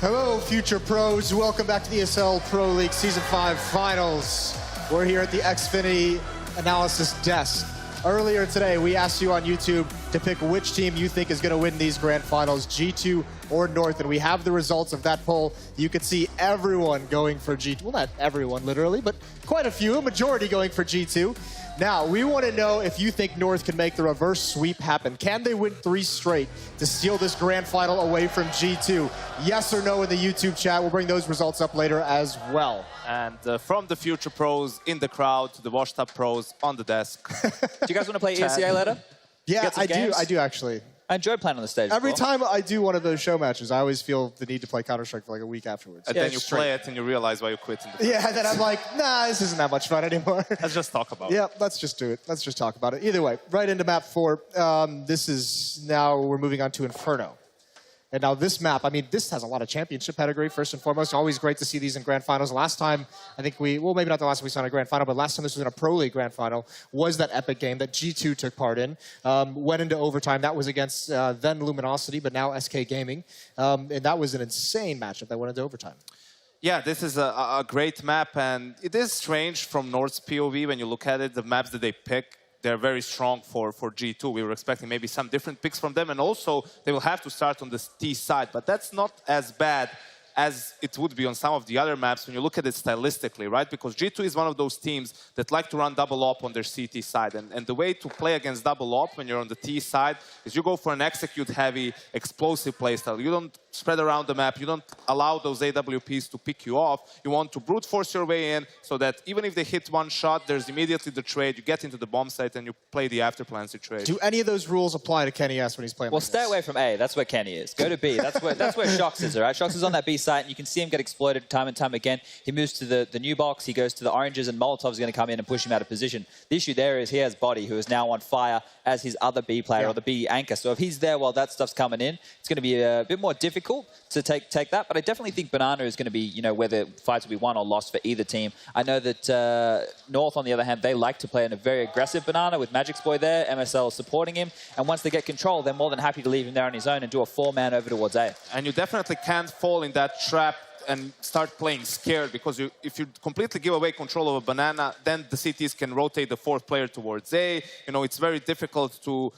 Hello, future pros. Welcome back to the ESL Pro League Season 5 Finals. We're here at the Xfinity Analysis Desk. Earlier today, we asked you on YouTube to pick which team you think is going to win these grand finals, G2 or North, and we have the results of that poll. You can see everyone going for G2. Well, not everyone, literally, but quite a few, a majority going for G2. Now, we want to know if you think North can make the reverse sweep happen. Can they win 3 straight to steal this grand final away from G2? Yes or no in the YouTube chat. We'll bring those results up later as well. And from the future pros in the crowd to the washed up pros on the desk. Do you guys want to play ESL later? Yeah, I do actually. I enjoy playing on the stage. Every time I do one of those show matches, I always feel the need to play Counter-Strike for like a week afterwards. And then you play it and you realize why you quit. Yeah, and then I'm like, nah, this isn't that much fun anymore. Let's just talk about it. Yeah, let's just do it. Let's just talk about it. Either way, right into map 4. This is now we're moving on to Inferno. And now this map, I mean, this has a lot of championship pedigree, first and foremost. Always great to see these in grand finals. Last time, I think well, maybe not the last time we saw in a grand final, but last time this was in a Pro League grand final, was that epic game that G2 took part in. Went into overtime. That was against then Luminosity, but now SK Gaming. And that was an insane matchup that went into overtime. Yeah, this is a great map, and it is strange from North's POV when you look at it, the maps that they pick. They're very strong for G2. We were expecting maybe some different picks from them, and also they will have to start on the T side, but that's not as bad as it would be on some of the other maps when you look at it stylistically, right? Because G2 is one of those teams that like to run double op on their CT side. And the way to play against double op when you're on the T side is you go for an execute-heavy, explosive playstyle. You don't spread around the map. You don't allow those AWPs to pick you off. You want to brute force your way in so that even if they hit one shot, there's immediately the trade. You get into the bomb site and you play the after-plans trade. Do any of those rules apply to Kenny S when he's playing? Well, like stay this? away from A. That's where Kenny is. Go to B. That's where Shox is, all right? Shox is on that B site, and you can see him get exploited time and time again. He moves to the new box. He goes to the oranges, and Molotov's going to come in and push him out of position. The issue there is he has Body, who is now on fire as his other B player, or the B anchor. So if he's there while that stuff's coming in, it's going to be a bit more difficult to take that. But I definitely think Banana is going to be, you know, where the fights will be won or lost for either team. I know that North, on the other hand, they like to play in a very aggressive Banana with Magic's Boy there, MSL supporting him. And once they get control, they're more than happy to leave him there on his own and do a 4-man over towards A. And you definitely can't fall in that trap and start playing scared, because if you completely give away control of a Banana, then the CTs can rotate the 4th player towards A. You know, it's very difficult to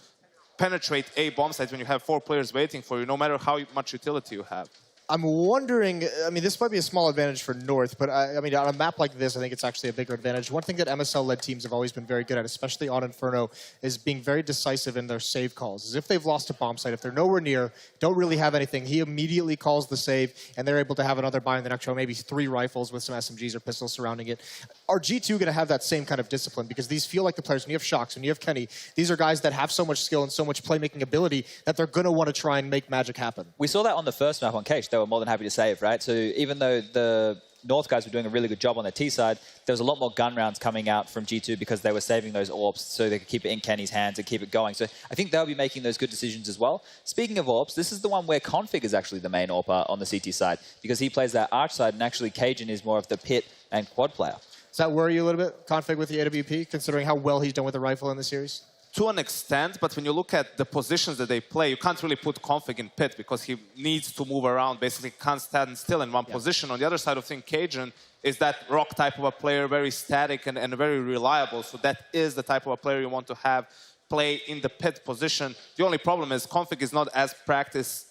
penetrate A bomb sites when you have 4 players waiting for you, no matter how much utility you have. I'm wondering, I mean, this might be a small advantage for North, but I mean, on a map like this, I think it's actually a bigger advantage. One thing that MSL-led teams have always been very good at, especially on Inferno, is being very decisive in their save calls. As if they've lost a bomb site, if they're nowhere near, don't really have anything, he immediately calls the save, and they're able to have another buy in the next round, maybe 3 rifles with some SMGs or pistols surrounding it. Are G2 going to have that same kind of discipline? Because these feel like the players, when you have Shox, when you have Kenny, these are guys that have so much skill and so much playmaking ability that they're going to want to try and make magic happen. We saw that on the first map on Cage. They were more than happy to save, right? So even though the North guys were doing a really good job on their T side, there was a lot more gun rounds coming out from G2 because they were saving those AWPs so they could keep it in Kenny's hands and keep it going. So I think they'll be making those good decisions as well. Speaking of AWPs, this is the one where Config is actually the main AWPer on the CT side, because he plays that arch side, and actually Cajun is more of the pit and quad player. Does that worry you a little bit, Config with the AWP, considering how well he's done with the rifle in the series? To an extent, but when you look at the positions that they play, you can't really put Config in pit because he needs to move around, basically can't stand still in one position. On the other side of things, Cajun is that rock type of a player, very static and very reliable. So that is the type of a player you want to have play in the pit position. The only problem is Config is not as practiced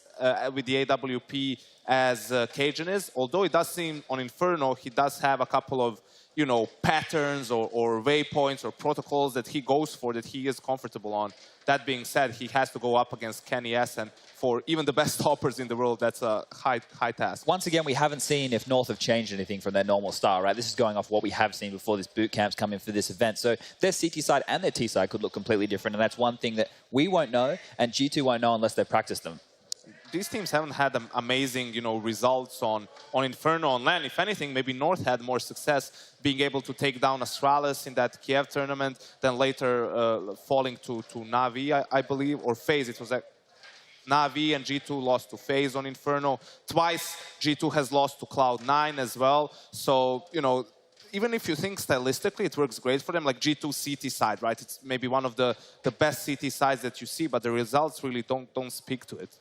with the AWP as Cajun is, although it does seem on Inferno he does have a couple of, you know, patterns or waypoints or protocols that he goes for, that he is comfortable on. That being said, he has to go up against Kenny S, and for even the best toppers in the world, that's a high task. Once again, we haven't seen if North have changed anything from their normal style, right? This is going off what we have seen before this boot camp's come in for this event. So their CT side and their T side could look completely different, and that's one thing that we won't know, and G2 won't know unless they practice them. These teams haven't had amazing, you know, results on Inferno on LAN. If anything, maybe North had more success being able to take down Astralis in that Kiev tournament, then later falling to Na'Vi, I believe, or FaZe. It was like Na'Vi and G2 lost to FaZe on Inferno. Twice, G2 has lost to Cloud9 as well. So, you know, even if you think stylistically it works great for them, like G2 CT side, right? It's maybe one of the best CT sides that you see, but the results really don't speak to it.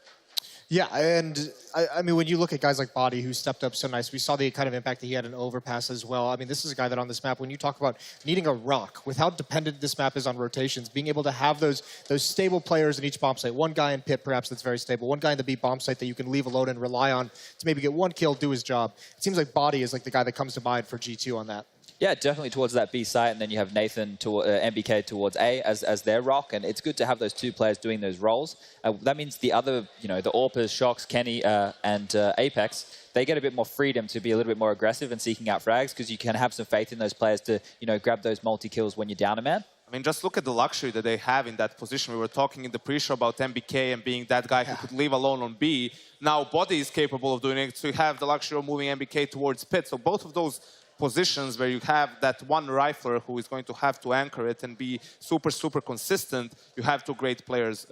Yeah, and I mean, when you look at guys like Body, who stepped up so nice, we saw the kind of impact that he had in overpass as well. I mean, this is a guy that on this map, when you talk about needing a rock, with how dependent this map is on rotations, being able to have those stable players in each bomb site, one guy in pit perhaps that's very stable, one guy in the B bomb site that you can leave alone and rely on to maybe get one kill, do his job. It seems like Body is like the guy that comes to mind for G2 on that. Yeah, definitely towards that B site, and then you have Nathan to MBK towards A as their rock, and it's good to have those two players doing those roles. That means the other, the Orpas, Shox, Kenny, and Apex, they get a bit more freedom to be a little bit more aggressive and seeking out frags, because you can have some faith in those players to, grab those multi-kills when you're down a man. I mean, just look at the luxury that they have in that position. We were talking in the pre-show about MBK and being that guy who could leave alone on B. Now Body is capable of doing it, so you have the luxury of moving MBK towards pit. So both of those positions where you have that one rifler who is going to have to anchor it and be super, super consistent, you have two great players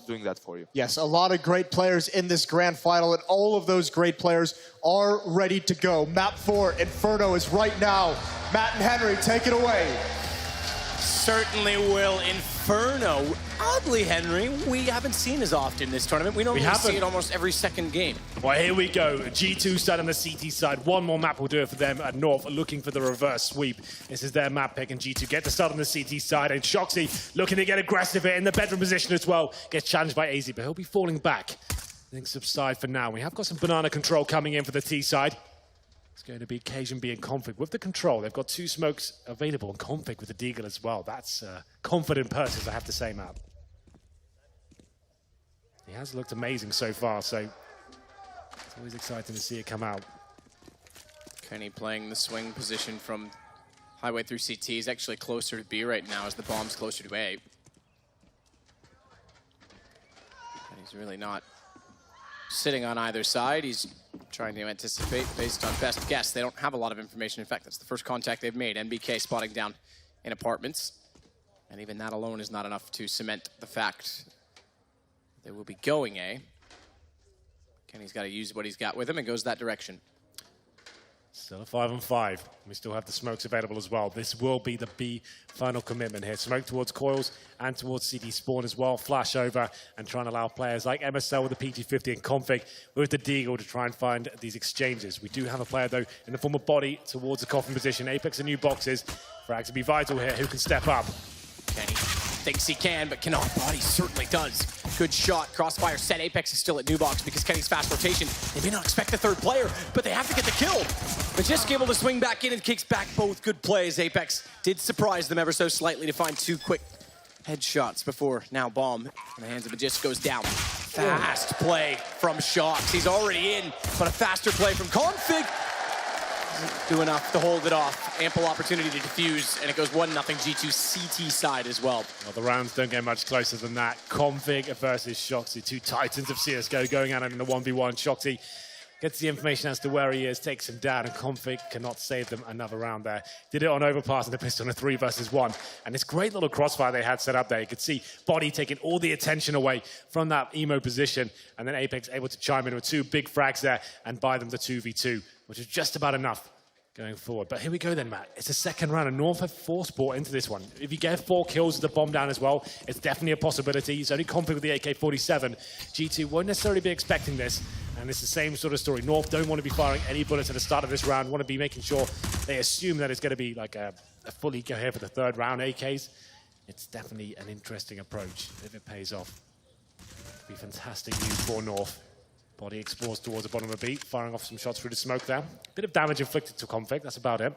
doing that for you. Yes, a lot of great players in this grand final, and all of those great players are ready to go. Map 4, Inferno, is right now. Matt and Henry, take it away. Certainly will. Inferno. Oddly, Henry, we haven't seen as often this tournament. We normally see it almost every second game. Well, here we go. G2 side on the CT side. One more map will do it for them at North, looking for the reverse sweep. This is their map pick, and G2 get to start on the CT side. And Shoxy looking to get aggressive here in the bedroom position as well. Gets challenged by AZ, but he'll be falling back. Things subside for now. We have got some banana control coming in for the T side. It's going to be Cajun B in config with the control. They've got two smokes available in config with the Deagle as well. That's confident purchase, I have to say, Matt. He has looked amazing so far, so it's always exciting to see it come out. Kenny playing the swing position from highway through CT. He's actually closer to B right now as the bomb's closer to A. And he's really not sitting on either side. He's trying to anticipate based on best guess. They don't have a lot of information. In fact, that's the first contact they've made. MBK spotting down in apartments. And even that alone is not enough to cement the fact they will be going A. Kenny's got to use what he's got with him and goes that direction. Still a 5-on-5. We still have the smokes available as well. This will be the B final commitment here. Smoke towards coils and towards CD spawn as well. Flash over and try and allow players like MSL with the PG50 and config with the Deagle to try and find these exchanges. We do have a player though in the form of Body towards the coffin position. Apex and new boxes. Frags to be vital here. Who can step up? Kenny thinks he can, but cannot. Body certainly does. Good shot. Crossfire set. Apex is still at new box because Kenny's fast rotation. They may not expect the third player, but they have to get the kill. But just able to swing back in and kicks back both good plays. Apex did surprise them ever so slightly to find two quick headshots before now bomb in the hands of Magist goes down. Fast play from Shox. He's already in, but a faster play from Config doesn't do enough to hold it off. Ample opportunity to defuse, and it goes 1-0 G2 CT side as well. Well, the rounds don't get much closer than that. Config versus Shoxy, two titans of CSGO going at it in the 1v1. Shoxy gets the information as to where he is, takes him down, and Config cannot save them another round there. Did it on overpass and a pistol on a 3-versus-1. And this great little crossfire they had set up there. You could see Body taking all the attention away from that emo position, and then Apex able to chime in with two big frags there and buy them the 2v2, which is just about enough going forward. But here we go then, Matt. It's a second round, and North have forced bought into this one. If you get 4 kills with the bomb down as well, it's definitely a possibility. He's only config with the AK-47. G2 won't necessarily be expecting this, and it's the same sort of story. North don't want to be firing any bullets at the start of this round, want to be making sure they assume that it's going to be like a full eco here for the third round AKs. It's definitely an interesting approach if it pays off. It'd be fantastic news for North. Body explores towards the bottom of the beat, firing off some shots through the smoke there. Bit of damage inflicted to Config, that's about it.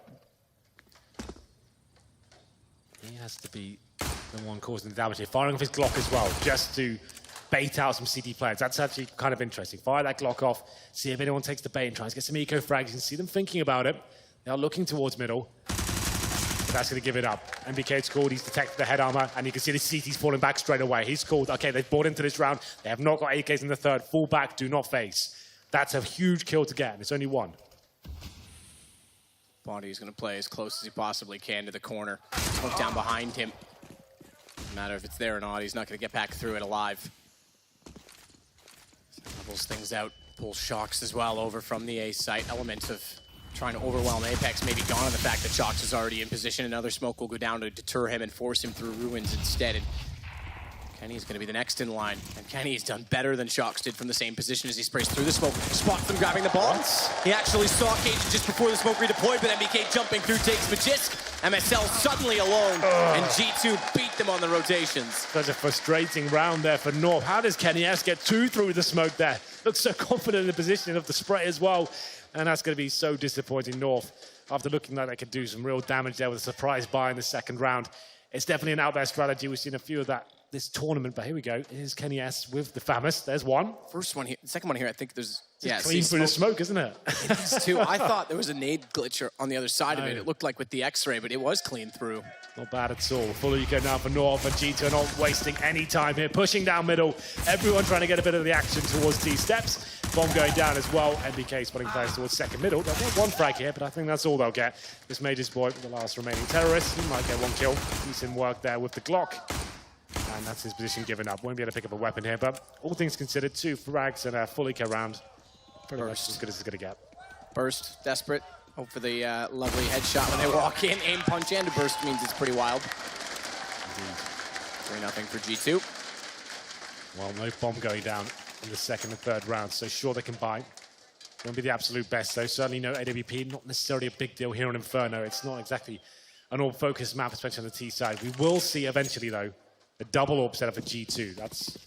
He has to be the one causing the damage here. Firing off his Glock as well, just to bait out some CD players. That's actually kind of interesting. Fire that Glock off, see if anyone takes the bait and tries to get some eco frags. You can see them thinking about it. They are looking towards middle. But that's going to give it up. MBK's called, he's detected the head armor, and you can see the CT's falling back straight away. He's called, okay, they've bought into this round. They have not got AKs in the third. Fall back, do not face. That's a huge kill to get, and it's only one. Body's going to play as close as he possibly can to the corner. Smoke down behind him. No matter if it's there or not, he's not going to get back through it alive. So levels things out, pulls Shox as well over from the A site. Element of trying to overwhelm Apex, maybe gone on the fact that Shox is already in position. Another smoke will go down to deter him and force him through ruins instead. And Kenny's going to be the next in line, and Kenny's done better than Shox did from the same position as he sprays through the smoke. Spots them grabbing the bomb. He actually saw Cajun just before the smoke redeployed, but MBK jumping through takes Magisk. MSL suddenly alone, and G2 beat them on the rotations. Such a frustrating round there for North. How does Kenny S get 2 through the smoke there? Looks so confident in the positioning of the spray as well, and that's going to be so disappointing. North, after looking like they could do some real damage there with a surprise buy in the second round. It's definitely an out-there strategy. We've seen a few of that this tournament, but here we go. Here's Kenny S with the Famous. There's one. First one here, the second one here, I think there's... It's clean through the smoke, isn't it? It is too. I thought there was a nade glitch on the other side of it. It looked like with the X-ray, but it was clean through. Not bad at all. Full eco now for North, and G2 not wasting any time here. Pushing down middle. Everyone trying to get a bit of the action towards T-steps. Bomb going down as well. MBK spotting players towards second middle. They'll get one frag here, but I think that's all they'll get. This Major's boy, the last remaining terrorist, he might get one kill. Decent work there with the Glock. And that's his position given up. Won't be able to pick up a weapon here, but all things considered, 2 frags and a full eco round. Pretty much as good as it's going to get. Burst, desperate. Hope for the lovely headshot when they walk in. Aim, punch, and a burst means it's pretty wild. 3-0 for G2. Well, no bomb going down in the second and third round, so sure they can buy. Won't be the absolute best, though. Certainly no AWP, not necessarily a big deal here on Inferno. It's not exactly an all-focused map, especially on the T side. We will see eventually, though, a double AWP setup for G2. That's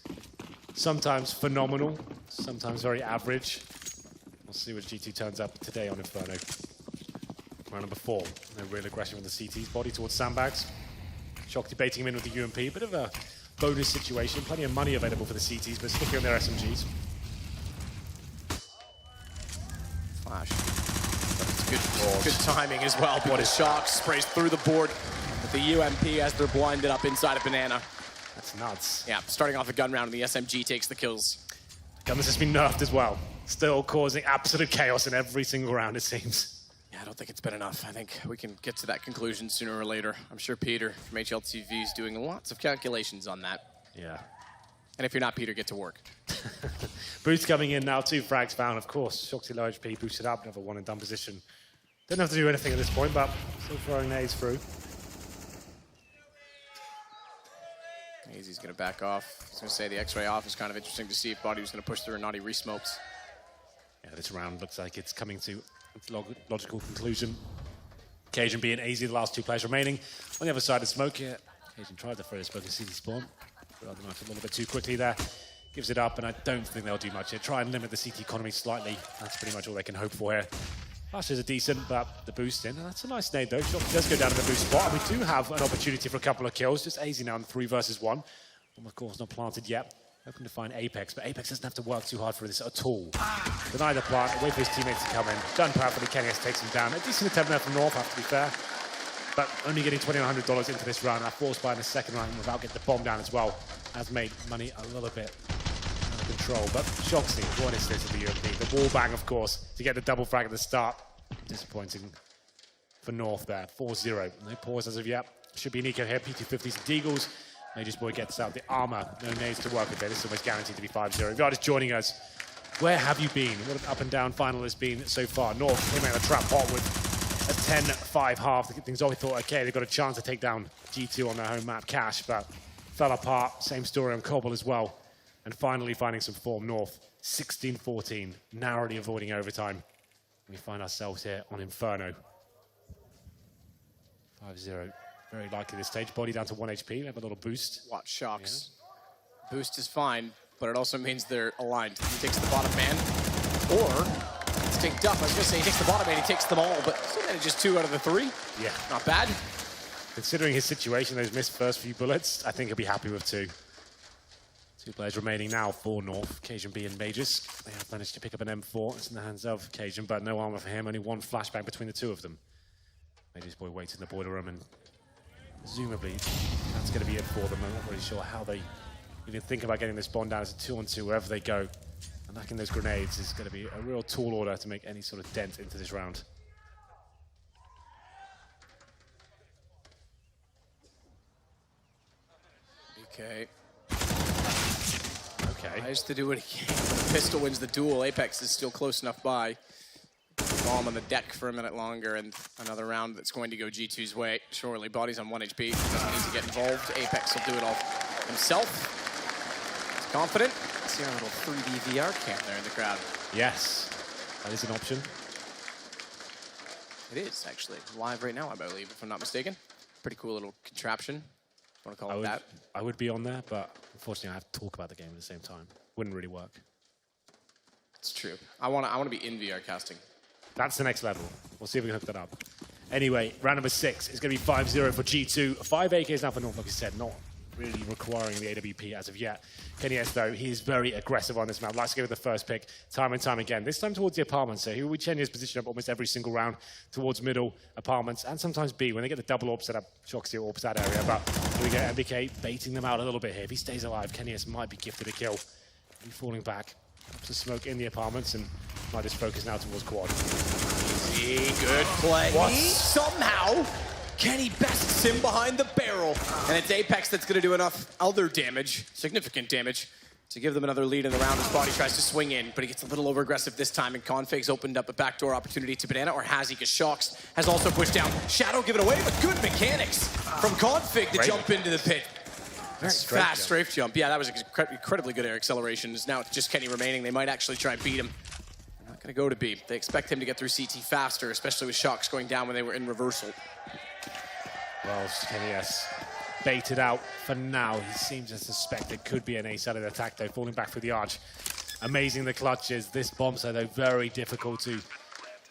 sometimes phenomenal, sometimes very average. We'll see what G2 turns up today on Inferno. Round number 4. No real aggression with the CT's body towards sandbags. Shock debating him in with the UMP. Bit of a bonus situation. Plenty of money available for the CTs, but sticking on their SMGs. Flash. But it's good timing as well. What a Shock sprays through the board with the UMP as they're blinded up inside a banana. That's nuts. Yeah, starting off a gun round and the SMG takes the kills. Gun has been nerfed as well. Still causing absolute chaos in every single round, it seems. Yeah, I don't think it's been enough. I think we can get to that conclusion sooner or later. I'm sure Peter from HLTV is doing lots of calculations on that. Yeah. And if you're not Peter, get to work. Boost coming in now, 2 frags found, of course. Shoxy low HP, boosted up, another one and done position. Didn't have to do anything at this point, but still throwing nades through. Easy's going to back off. I was going to say the X-ray off is kind of interesting to see if Body was going to push through or not. He re-smokes. Yeah, this round looks like it's coming to a logical conclusion. Cajun being easy, the last 2 players remaining. On the other side of smoke here, Cajun tried to throw his smoke in CT spawn. Threw the knife a little bit too quickly there. Gives it up, and I don't think they'll do much here. Try and limit the CT economy slightly. That's pretty much all they can hope for here. Flashes are decent, but the boost in, and that's a nice nade though. Shock does go down to the boost spot, and we do have an opportunity for a couple of kills. Just AZ now in 3 versus 1. Bomb, of course, not planted yet. Hoping to find Apex, but Apex doesn't have to work too hard for this at all. Deny the plant, wait for his teammates to come in. Done powerfully, Kenny S takes him down. A decent attempt there from North, have to be fair. But only getting $2,100 into this round. That forced by in the second round without getting the bomb down as well. Has made money a little bit out of control. But Shoxy, what is this with the UMP? The wall bang, of course, to get the double frag at the start. Disappointing for North there. 4-0. No pause as of yet. Should be an eco here. P250s and Deagles. Major's boy gets out the armor. No nades to work with there. This is almost guaranteed to be 5-0. If you're just joining us, where have you been? What an up and down final has been so far. North came out of the trap hot with a 10-5 half to get things off. We thought, okay, they've got a chance to take down G2 on their home map, Cash, but fell apart. Same story on Cobble as well. And finally finding some form. North 16-14, narrowly avoiding overtime. We find ourselves here on Inferno. 5-0. Very likely this stage. Body down to 1 HP. We have a little boost. Watch Shox. Yeah. Boost is fine, but it also means they're aligned. He takes the bottom man, or it's take Duff. I was going to say he takes the bottom man, he takes them all, but still manages 2 out of the 3. Yeah. Not bad. Considering his situation, those missed first few bullets, I think he'll be happy with 2. 2 players remaining now for North. Cajun B and Majors. They have managed to pick up an M4. It's in the hands of Cajun, but no armor for him. Only 1 flashbang between the 2 of them. Majors boy waits in the boiler room, and presumably that's going to be it for them. I'm not really sure how they even think about getting this bond down as a 2-on-2 wherever they go. And knocking those grenades is going to be a real tall order to make any sort of dent into this round. Okay. Okay. Tries to do it again. The pistol wins the duel. Apex is still close enough by. Bomb on the deck for a minute longer, and another round that's going to go G2's way. Surely, Body's on 1 HP. Doesn't need to get involved. Apex will do it all himself. He's confident. See our little 3D VR cam there in the crowd. Yes, that is an option. It is actually live right now, I believe, if I'm not mistaken. Pretty cool little contraption. Want to call it that? I would be on there, but unfortunately I have to talk about the game at the same time. Wouldn't really work. It's true. I want to be in VR casting. That's the next level. We'll see if we can hook that up. Anyway, round number 6 is going to be 5-0 for G2. 5 AKs now for North, like I said, not really requiring the AWP as of yet. Kenny S, though, he is very aggressive on this map. Likes to go with the first pick time and time again. This time towards the apartments. So he will change his position up almost every single round towards middle apartments and sometimes B. When they get the double AWP set up, Shoxy AWPs that area. But here we go, MBK baiting them out a little bit here. If he stays alive, Kenny S might be gifted a kill. He's falling back. Drops the smoke in the apartments and might just focus now towards quad. Easy, good play. What? Somehow, Kenny bests him behind the barrel. And it's Apex that's going to do enough other damage, significant damage, to give them another lead in the round as Body tries to swing in, but he gets a little over-aggressive this time, and Config's opened up a backdoor opportunity to Banana, or has he? Because Shox has also pushed down. Shadow given away, but good mechanics from Config to jump into the pit. Very fast strafe jump. Yeah, that was incredibly good air acceleration. Now it's just Kenny remaining. They might actually try and beat him. They're not going to go to B. They expect him to get through CT faster, especially with Shox going down when they were in reversal. Well, Kenny S baited out for now. He seems to suspect it could be an ace out of the attack, though, falling back through the arch. Amazing the clutches. This bomb site, though, very difficult to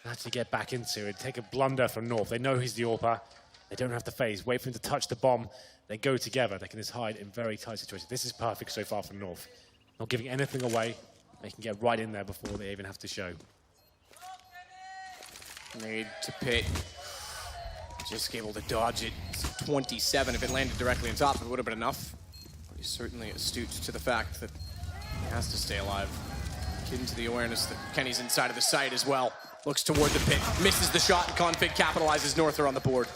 actually get back into. It'd take a blunder from North. They know he's the AWPer. They don't have to phase. Wait for him to touch the bomb. They go together. They can just hide in very tight situations. This is perfect so far from North. Not giving anything away. They can get right in there before they even have to show. Made to pit. Just able to dodge it. It's 27. If it landed directly on top, it would have been enough. But he's certainly astute to the fact that he has to stay alive. Getting to the awareness that Kenny's inside of the site as well. Looks toward the pit. Misses the shot, and Config capitalizes. Norther on the board.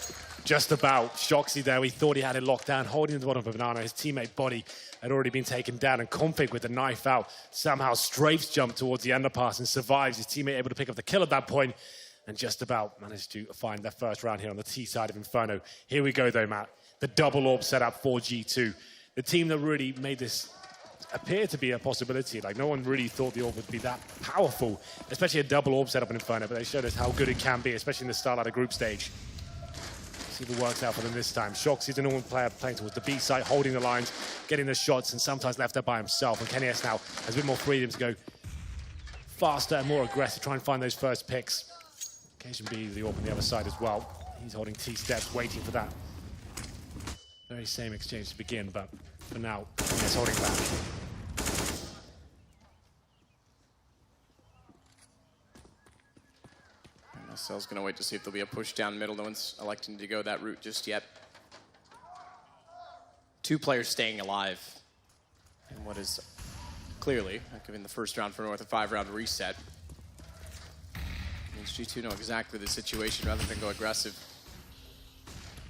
Just about. Shoxy there, we thought he had it locked down, holding the bottom of a Banana. His teammate Body had already been taken down, and Config with the knife out somehow strafes jump towards the underpass and survives. His teammate able to pick up the kill at that point, and just about managed to find their first round here on the T side of Inferno. Here we go though, Matt. The double AWP setup for G2. The team that really made this appear to be a possibility. Like, no one really thought the AWP would be that powerful, especially a double AWP setup in Inferno, but they showed us how good it can be, especially in the start of the group stage. See if it works out for them this time. Shoxy's a normal player playing towards the B site, holding the lines, getting the shots, and sometimes left there by himself. And Kenny S now has a bit more freedom to go faster and more aggressive, try and find those first picks. Occasion B, the AWP on the other side as well. He's holding T steps, waiting for that very same exchange to begin, but for now, he's holding back. SL's going to wait to see if there'll be a push down middle. No one's electing to go that route just yet. 2 players staying alive in what is clearly, given the first round for North, a 5-round reset. Means G2 know exactly the situation rather than go aggressive.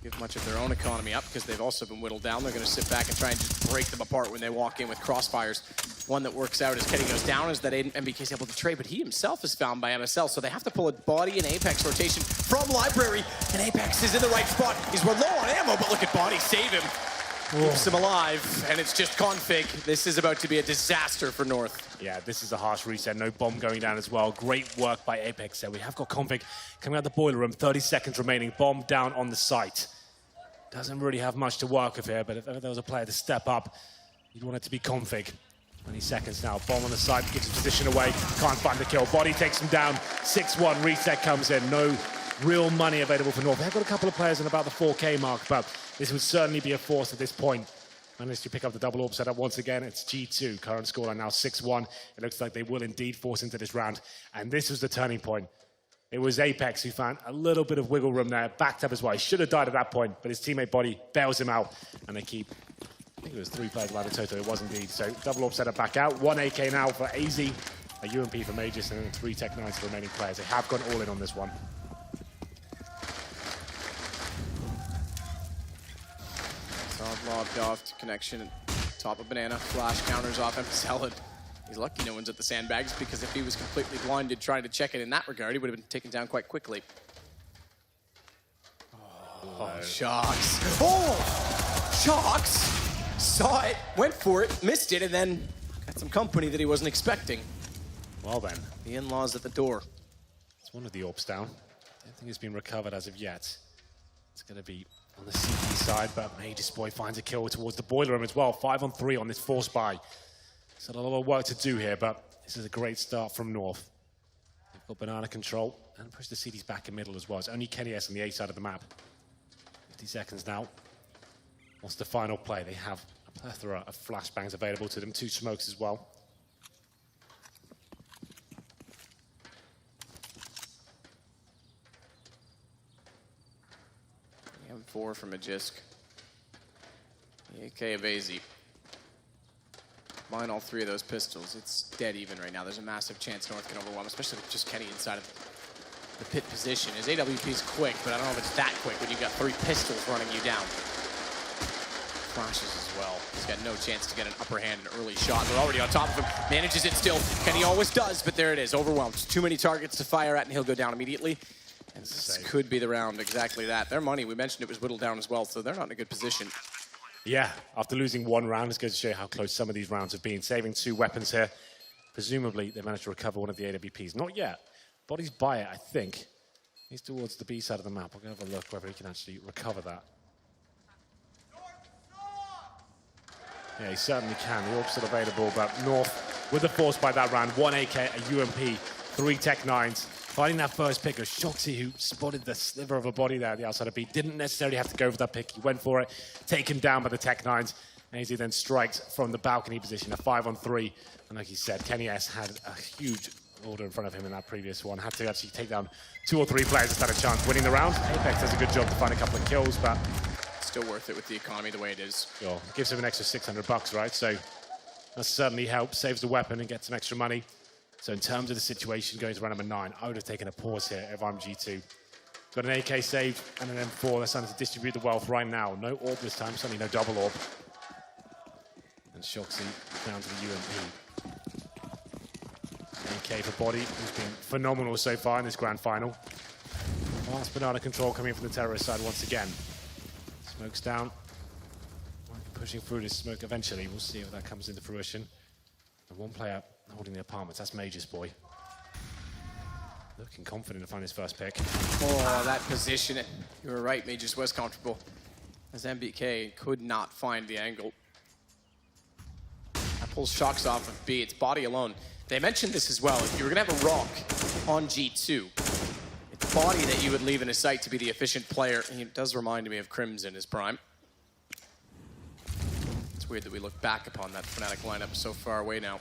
Give much of their own economy up because they've also been whittled down. They're going to sit back and try and just break them apart when they walk in with crossfires. One that works out as Kenny goes down is that MBK's able to trade, but he himself is found by MSL, so they have to pull a Body and Apex rotation from Library, and Apex is in the right spot. He's low on ammo, but look at Body save him. Keeps him alive, and it's just Config. This is about to be a disaster for North. Yeah, this is a harsh reset. No bomb going down as well. Great work by Apex there. We have got Config coming out the boiler room. 30 seconds remaining. Bomb down on the site. Doesn't really have much to work with here, but if ever there was a player to step up, you'd want it to be Config. 20 seconds now. Bomb on the side, gives his position away. Can't find the kill. Body takes him down. 6-1. Reset comes in. No real money available for North. They've got a couple of players in about the 4K mark, but this would certainly be a force at this point. Managed to pick up the double AWP setup once again. It's G2. Current scoreline now 6-1. It looks like they will indeed force into this round. And this was the turning point. It was Apex who found a little bit of wiggle room there. Backed up as well. He should have died at that point, but his teammate Body bails him out. And they keep, I think it was 3 players alive in total. It was indeed. So double AWP setup back out. 1 AK now for AZ. A UMP for Magus, and then 3 Tech-9s for remaining players. They have gone all in on this one. Solid lobbed off to connection. Top of Banana. Flash counters off MSL. He's lucky no one's at the sandbags, because if he was completely blinded trying to check it in that regard, he would have been taken down quite quickly. Oh, Shox. Oh! Shox Saw it, went for it, missed it, and then got some company that he wasn't expecting. Well then. The in-laws at the door. It's one of the orbs down. I don't think it's been recovered as of yet. It's going to be on the CT side, but Mage's Boy finds a kill towards the boiler room as well. 5 on 3 on this force buy. So a lot of work to do here, but this is a great start from North. They've got banana control and push the CTs back in middle as well. It's only Kenny S on the A side of the map. 50 seconds now. What's the final play? They have a plethora of flashbangs available to them. 2 smokes as well. M4 from Magisk. AK of AZ. Mine all 3 of those pistols. It's dead even right now. There's a massive chance North can overwhelm, especially with just Kenny inside of the pit position. His AWP is quick, but I don't know if it's that quick when you've got 3 pistols running you down. Flashes as well. He's got no chance to get an upper hand, an early shot. They're already on top of him. Manages it still. Kenny always does, but there it is. Overwhelmed. Too many targets to fire at, and he'll go down immediately. And this could be the round, exactly that. Their money, we mentioned it was whittled down as well, so they're not in a good position. Yeah, after losing 1 round, it's going to show you how close some of these rounds have been. Saving 2 weapons here. Presumably, they managed to recover one of the AWPs. Not yet. Bodies by it, I think. He's towards the B side of the map. We're going to have a look whether he can actually recover that. Yeah, he certainly can. The orb's still available, but North, with the force by that round, 1 AK, a UMP, 3 Tech 9s. Finding that first pick was Shoxy, who spotted the sliver of a body there at the outside of B. Didn't necessarily have to go for that pick. He went for it, taken down by the Tech 9s. And as he then strikes from the balcony position, a 5 on 3. And like he said, Kenny S had a huge order in front of him in that previous one. Had to actually take down 2 or 3 players to stand a chance winning the round. Apex does a good job to find a couple of kills, but still worth it with the economy the way it is. Sure, gives him an extra $600, right? So that certainly helps, saves the weapon and gets some extra money. So in terms of the situation going to round number 9, I would have taken a pause here if I'm G2. Got an AK saved and an M4. They're starting to distribute the wealth right now. No orb this time, certainly no double orb. And Shoxy down to the UMP. AK for body, who's been phenomenal so far in this grand final. Last banana control coming in from the terrorist side once again. Smoke's down. Pushing through this smoke eventually. We'll see if that comes into fruition. And 1 player holding the apartments. That's Mage's Boy. Looking confident to find his first pick. Oh, that position. You were right, Mage's was comfortable. As MBK could not find the angle. That pulls Shox off of B. It's body alone. They mentioned this as well. If you were going to have a rock on G2, it's body that you would leave in his sight to be the efficient player. And it does remind me of Crimson in his prime. It's weird that we look back upon that Fnatic lineup so far away now.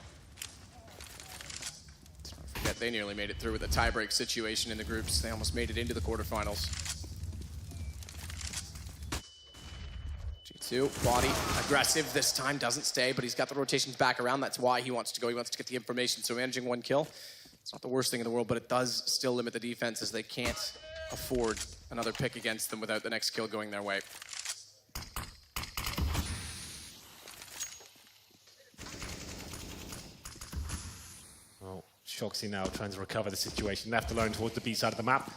Let's not forget, they nearly made it through with a tiebreak situation in the groups. They almost made it into the quarterfinals. G2, body, aggressive this time, doesn't stay, but he's got the rotations back around. That's why he wants to go. He wants to get the information, so managing 1 kill. It's not the worst thing in the world, but it does still limit the defense as they can't afford another pick against them without the next kill going their way. Well, Shoxy now trying to recover the situation. Left alone towards the B side of the map.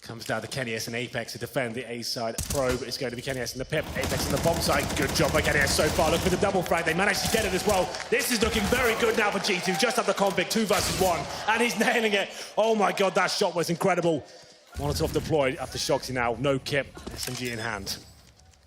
Comes down to Kenny S and Apex to defend the A side. Probe is going to be Kenny S in the pip. Apex in the bomb side. Good job by Kenny S so far. Look for the double frag. They managed to get it as well. This is looking very good now for G2. Just after convict, 2 versus 1. And he's nailing it. Oh my God, that shot was incredible. Molotov deployed after Shoxy now. No kip. SMG in hand.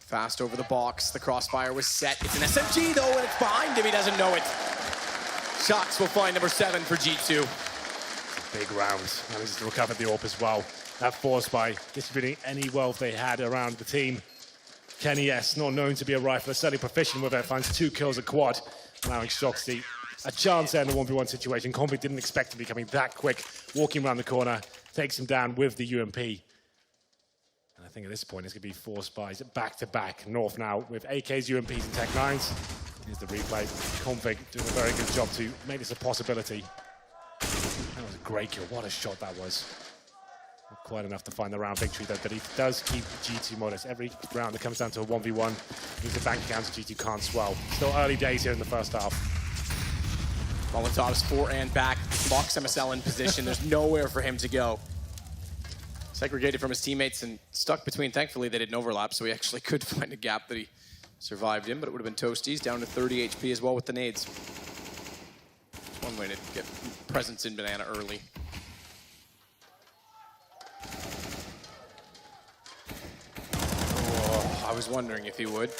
Fast over the box. The crossfire was set. It's an SMG though, and it's behind him. He doesn't know it. Shox will find number 7 for G2. Big round. Manages to recover the AWP as well. That force by distributing any wealth they had around the team. Kenny S, not known to be a rifler, certainly proficient with it, finds 2 kills a quad, allowing Shoxy a chance there in the 1v1 situation. Convict didn't expect to be coming that quick, walking around the corner, takes him down with the UMP. And I think at this point it's going to be 4 spies back-to-back. North now with AKs, UMPs, and Tech 9s. Here's the replay. Convict doing a very good job to make this a possibility. That was a great kill. What a shot that was. Not quite enough to find the round victory though, but he does keep G2 modest. Every round that comes down to a 1v1, means the bank accounts G2 can't swell. Still early days here in the first half. Molotov's fore and back, locks MSL in position. There's nowhere for him to go. Segregated from his teammates and stuck between, thankfully they didn't overlap, so he actually could find a gap that he survived him, but it would have been toasties. Down to 30 HP as well with the nades. One way to get presence in Banana early. Oh, I was wondering if he would.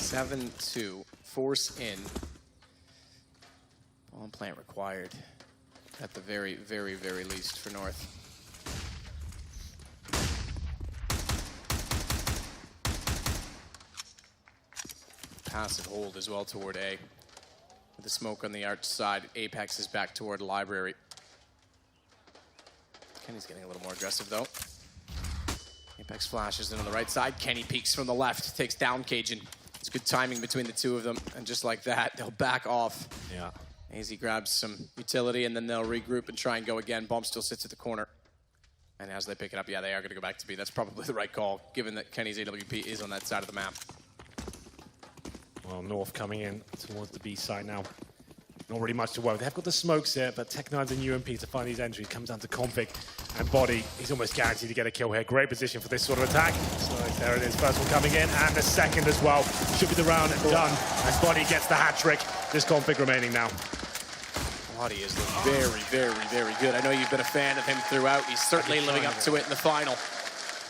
(7-2). Force in. Bomb plant required. At the very, very, very least for North. Passive hold as well toward A. With the smoke on the arch side, Apex is back toward Library. Kenny's getting a little more aggressive though. Apex flashes in on the right side. Kenny peeks from the left, takes down Cajun. It's good timing between the two of them, and just like that, they'll back off. Yeah. AZ grabs some utility, and then they'll regroup and try and go again. Bomb still sits at the corner. And as they pick it up, yeah, they are going to go back to B. That's probably the right call, given that Kenny's AWP is on that side of the map. Well, North coming in towards the B side now. Not really much to work with. They've got the smokes here, but Tech9's and UMP to find these entries. Comes down to Config and Body. He's almost guaranteed to get a kill here. Great position for this sort of attack. So there it is. First one coming in, and the second as well. Should be the round done as Body gets the hat trick. This Config remaining now. Body is looking very, very, very good. I know you've been a fan of him throughout. He's certainly living up to it in the final.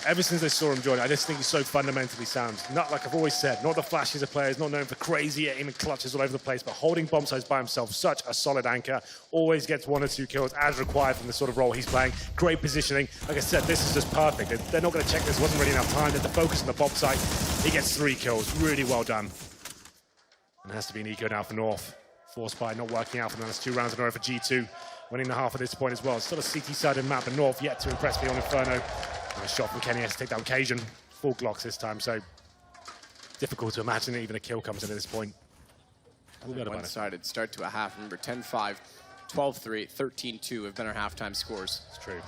Ever since I saw him join, I just think he's so fundamentally sound. Not like I've always said, not the flashes of players, not known for crazy aim and clutches all over the place, but holding bomb sites by himself, such a solid anchor. Always gets 1 or 2 kills as required from the sort of role he's playing. Great positioning. Like I said, this is just perfect. They're not going to check this. Wasn't really enough time. They're to focus on the bomb site. He gets 3 kills. Really well done. And it has to be an eco now for North. Force by not working out for the last 2 rounds in a row for G2. Winning the half at this point as well. Still a CT-sided map, and North yet to impress me on Inferno. Nice shot from Kenny has to take down Cajun. Full Glocks this time, so difficult to imagine that even a kill comes in at this point. One-sided start to a half. Remember, 10-5, 12-3, 13-2 have been our halftime scores. It's true.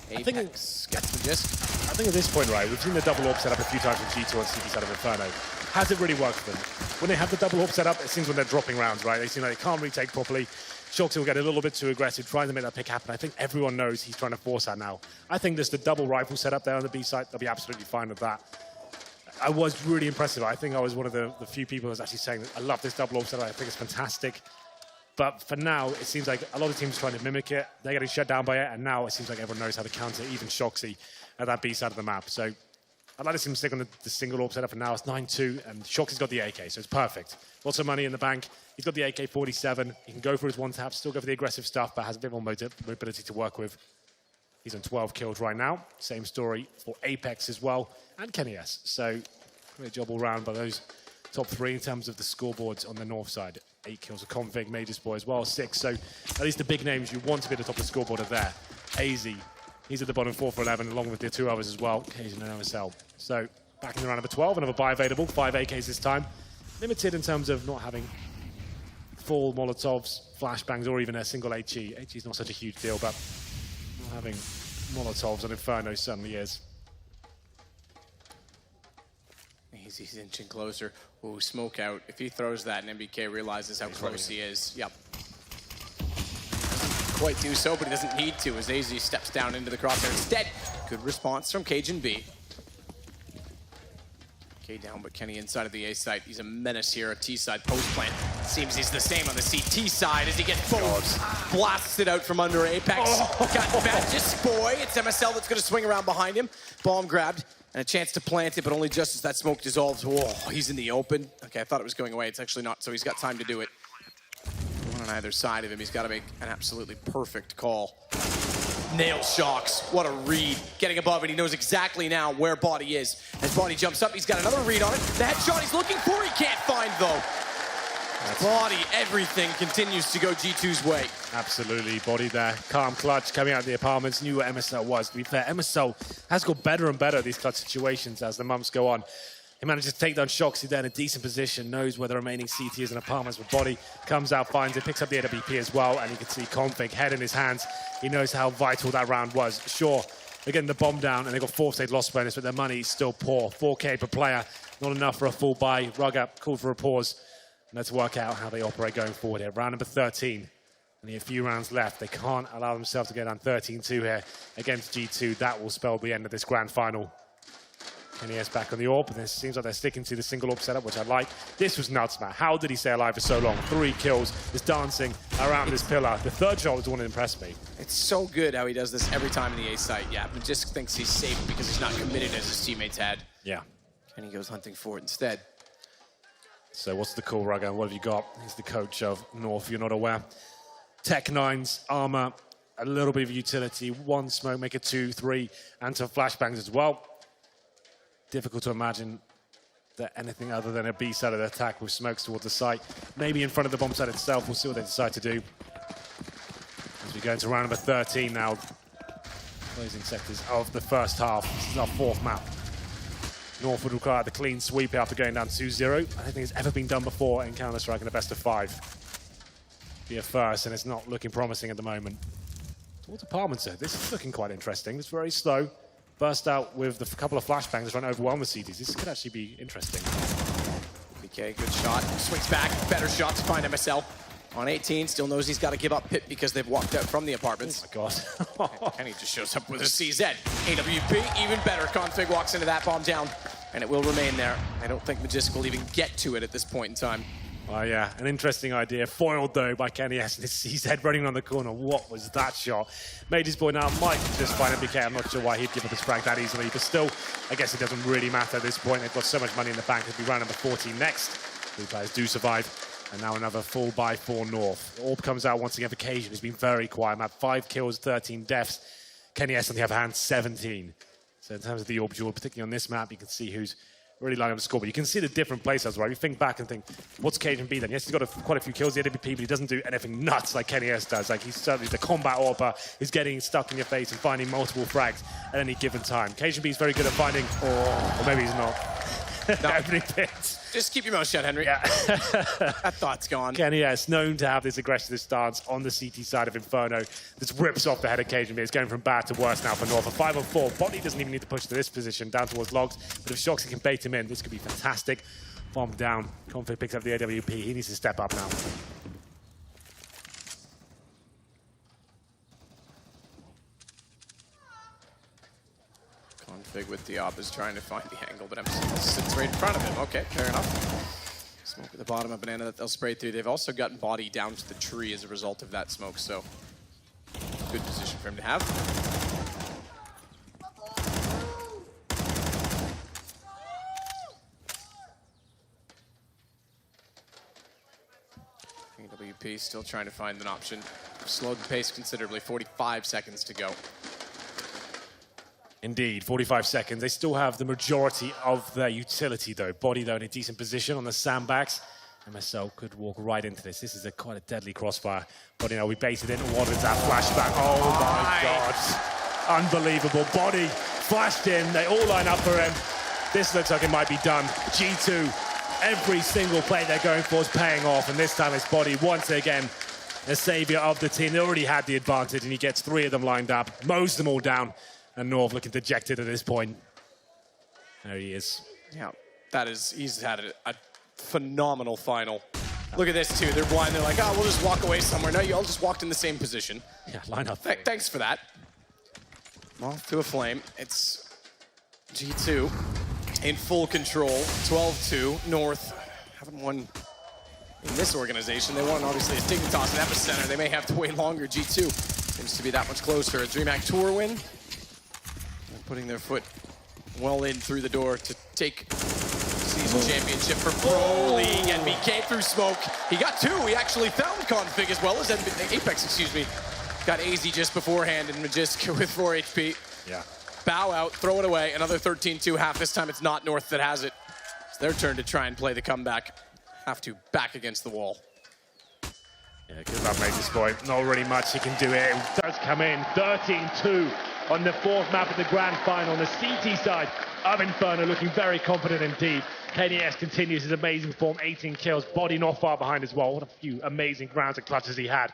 Apex gets the gist. I think at this point, right, we've seen the double AWP set up a few times from G2 on CT side of Inferno. Has it really worked for them? When they have the double AWP set up, it seems when they're dropping rounds, right? They seem like they can't retake properly. Shoxy will get a little bit too aggressive, trying to make that pick happen. I think everyone knows he's trying to force that now. I think there's the double rifle set up there on the B side. They'll be absolutely fine with that. I was really impressive. I think I was one of the few people who was actually saying that I love this double AWP set up. I think it's fantastic. But for now, it seems like a lot of teams are trying to mimic it. They're getting shut down by it, and now it seems like everyone knows how to counter even Shoxy at that B side of the map. So I'd like to see him stick on the single AWP setup for now. It's 9-2, and Shoxy's got the AK, so it's perfect. Lots of money in the bank. He's got the AK-47. He can go for his one-tap, still go for the aggressive stuff, but has a bit more mobility to work with. He's on 12 kills right now. Same story for Apex as well, and Kenny S. So great job all round by those top 3 in terms of the scoreboards on the North side. 8 kills of Config, Majors Boy as well, 6. So at least the big names you want to be at the top of the scoreboard are there. AZ, he's at the bottom 4 for 11, along with the 2 others as well, Cajun and OSL. So back in the round number 12, another buy available, 5 AKs this time. Limited in terms of not having full Molotovs, flashbangs, or even a single HE. HE is not such a huge deal, but not having Molotovs on Inferno certainly is. He's inching closer. Ooh, smoke out. If he throws that, and MBK realizes how close he is. Yep. Doesn't quite do so, but he doesn't need to as AZ steps down into the crosshair instead. Good response from Cajun B. K down, but Kenny inside of the A site. He's a menace here at T side post plant. Seems he's the same on the CT side as he gets both. Blasts it out from under Apex. Got Just Boy. It's MSL that's going to swing around behind him. Bomb grabbed. And a chance to plant it, but only just as that smoke dissolves. Whoa, he's in the open. Okay, I thought it was going away. It's actually not, so he's got time to do it. One on either side of him. He's got to make an absolutely perfect call. Nail Shocks. What a read. Getting above it. He knows exactly now where Body is. As Body jumps up, he's got another read on it. The headshot he's looking for, he can't find, though. Body, everything continues to go G2's way. Absolutely, Body there. Calm clutch coming out of the apartments. Knew what MSL was. To be fair, MSL has got better and better at these clutch situations as the months go on. He manages to take down Shoxy there in a decent position, knows where the remaining CT is in apartments with Body, comes out, finds it, picks up the AWP as well, and you can see Config, head in his hands. He knows how vital that round was. Sure, they're getting the bomb down, and they've got 4th-state loss bonus, but their money is still poor. 4K per player, not enough for a full buy. Rug up, call for a pause. Let's work out how they operate going forward here. Round number 13. Only a few rounds left. They can't allow themselves to go down 13-2 here against G2. That will spell the end of this grand final. NES back on the AWP, and it seems like they're sticking to the single AWP setup, which I like. This was nuts, man. How did he stay alive for so long? 3 kills, just dancing around this pillar. The third shot was the one that impressed me. It's so good how he does this every time in the A site. Yeah, but just thinks he's safe because he's not committed as his teammates had. Yeah. And he goes hunting for it instead. So what's the call, Rugger? What have you got? He's the coach of North, if you're not aware. Tech 9s, armor, a little bit of utility, 1 smoke, make it 2, 3, and some flashbangs as well. Difficult to imagine that anything other than a B side of the attack with smokes towards the site. Maybe in front of the bomb site itself. We'll see what they decide to do. As we go into round number 13 now. Closing sectors of the first half. This is our 4th map. North would require the clean sweep after going down 2-0. I don't think it's ever been done before in Counter-Strike in a best of 5. Be a first, and it's not looking promising at the moment. Towards Apartmenter, this is looking quite interesting. It's very slow. Burst out with the couple of flashbangs trying to overwhelm the CTs. This could actually be interesting. BK, good shot. Swings back. Better shot to find MSL. On 18, still knows he's got to give up Pit because they've walked out from the apartments. Oh my God. And he just shows up with a CZ. AWP, even better. Config walks into that bomb down, and it will remain there. I don't think Magisk will even get to it at this point in time. Oh yeah, an interesting idea. Foiled though by Kenny S. and his CZ running on the corner. What was that shot? Made his boy now might just find MBK. I'm not sure why he'd give up his frag that easily, but still, I guess it doesn't really matter at this point. They've got so much money in the bank. It'll be round number 14 next. 3 players do survive. And now another 4x4 North. Orb comes out once again for Cajun. He's been very quiet. Map 5 kills, 13 deaths. Kenny S on the other hand, 17. So in terms of the Orb duel, particularly on this map, you can see who's really lining up to score. But you can see the different places, right? You think back and think, what's Cajun B then? Yes, he's got quite a few kills, the AWP, but he doesn't do anything nuts like Kenny S does. Like, he's certainly the combat AWPer who's getting stuck in your face and finding multiple frags at any given time. Cajun B is very good at finding, or maybe he's not. No. Opening pits. Just keep your mouth shut, Henry. Yeah. That thought's gone. Kenny S, known to have this aggressive stance on the CT side of Inferno. This rips off the head occasionally. It's going from bad to worse now for North. A 5-on-4. Botany doesn't even need to push to this position, down towards Logs. But if Shoxy can bait him in, this could be fantastic. Bomb down. Config picks up the AWP. He needs to step up now. Config with the op is trying to find the angle, but MSL sits right in front of him. Okay, fair enough. Smoke at the bottom of Banana that they'll spray through. They've also gotten body down to the tree as a result of that smoke, so good position for him to have. AWP still trying to find an option. Slowed the pace considerably, 45 seconds to go. Indeed, 45 seconds. They still have the majority of their utility, though. Body, though, in a decent position on the sandbags. MSL could walk right into this. This is quite a deadly crossfire. Body now, we baited in. What is that flashback? Oh, my God. Unbelievable. Body flashed in. They all line up for him. This looks like it might be done. G2, every single play they're going for is paying off, and this time it's Body once again, the savior of the team. They already had the advantage, and he gets 3 of them lined up, mows them all down. And North looking dejected at this point. There he is. Yeah, he's had a phenomenal final. Look at this too, they're blind, they're like, oh, we'll just walk away somewhere. No, you all just walked in the same position. Yeah, line up. Thanks for that. Moth to a flame, it's G2 in full control, 12-2, North haven't won in this organization. They won obviously a Dignitas and Epicenter, they may have to wait longer. G2 seems to be that much closer. A DreamHack Tour win. Putting their foot well in through the door to take season championship for Pro League. And BK through smoke. He got 2. He actually found Config as well as Apex, excuse me. Got AZ just beforehand and Magisk with 4 HP. Yeah. Bow out, throw it away. Another 13-2 half. This time it's not North that has it. It's their turn to try and play the comeback. Have to back against the wall. Yeah, good luck, mate, this boy. Not really much he can do here. It does come in. 13-2. On the 4th map of the grand final on the CT side of Inferno, looking very confident indeed. KDS continues his amazing form, 18 kills, Body not far behind as well. What a few amazing rounds and clutches he had.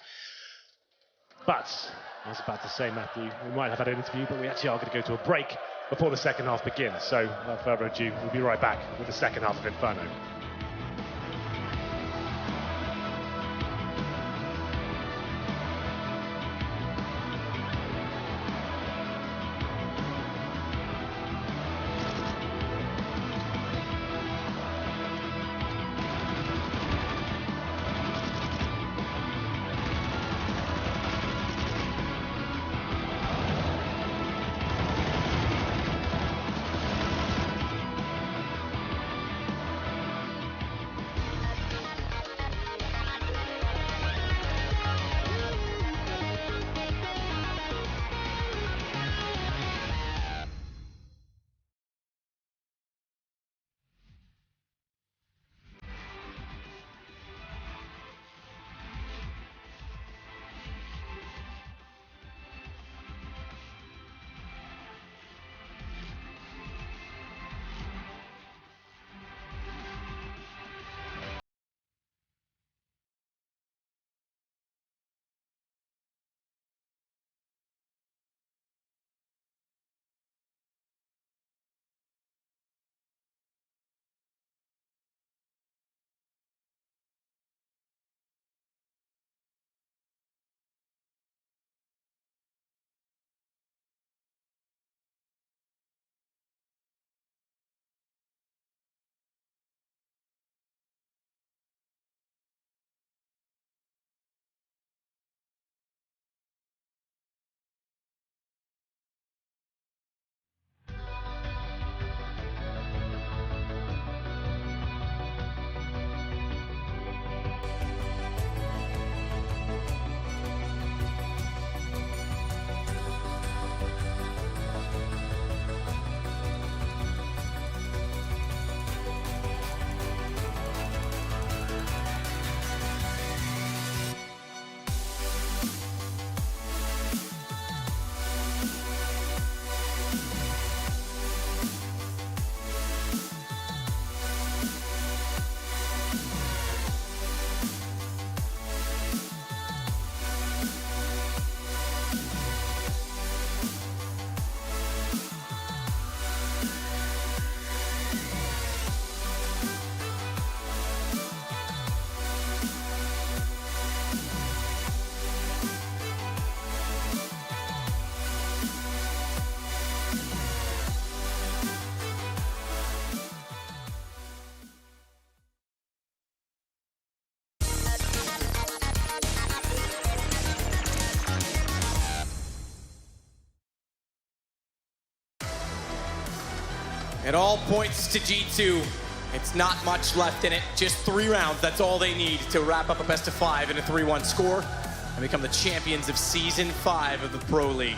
But, I was about to say, Matthew, we might have had an interview, but we actually are going to go to a break before the second half begins. So, without further ado, we'll be right back with the second half of Inferno. It all points to G2. It's not much left in it. Just 3 rounds. That's all they need to wrap up a best of 5 in a 3-1 score and become the champions of Season 5 of the Pro League.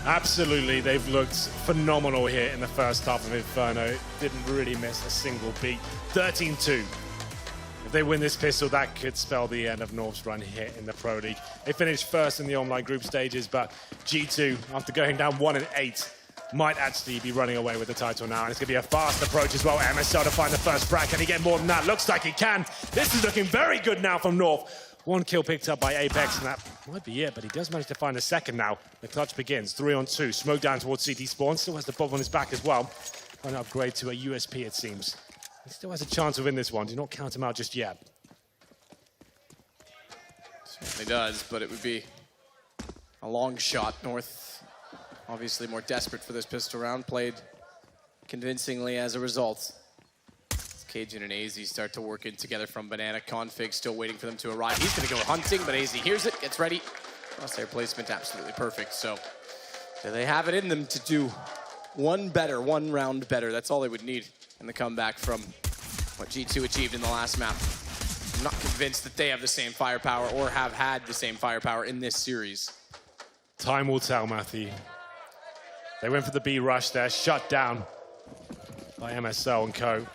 Absolutely, they've looked phenomenal here in the first half of Inferno. Didn't really miss a single beat. 13-2. If they win this pistol, that could spell the end of North's run here in the Pro League. They finished first in the online group stages, but G2, after going down 1-8, might actually be running away with the title now. And it's going to be a fast approach as well. MSL to find the first frag. Can he get more than that? Looks like he can. This is looking very good now from North. 1 kill picked up by Apex, and that might be it, but he does manage to find a second now. The clutch begins, 3-on-2. Smoke down towards CT spawn. Still has the bomb on his back as well. Trying to upgrade to a USP, it seems. He still has a chance to win this one. Do not count him out just yet. Certainly does, but it would be a long shot. North, obviously more desperate for this pistol round, played convincingly as a result. Cajun and AZ start to work in together from Banana. Config still waiting for them to arrive. He's going to go hunting, but AZ hears it, gets ready. Crosshair placement absolutely perfect. So they have it in them to do one round better. That's all they would need in the comeback from what G2 achieved in the last map. I'm not convinced that they have the same firepower or have had the same firepower in this series. Time will tell, Matthew. They went for the B rush there, shut down by MSL and co.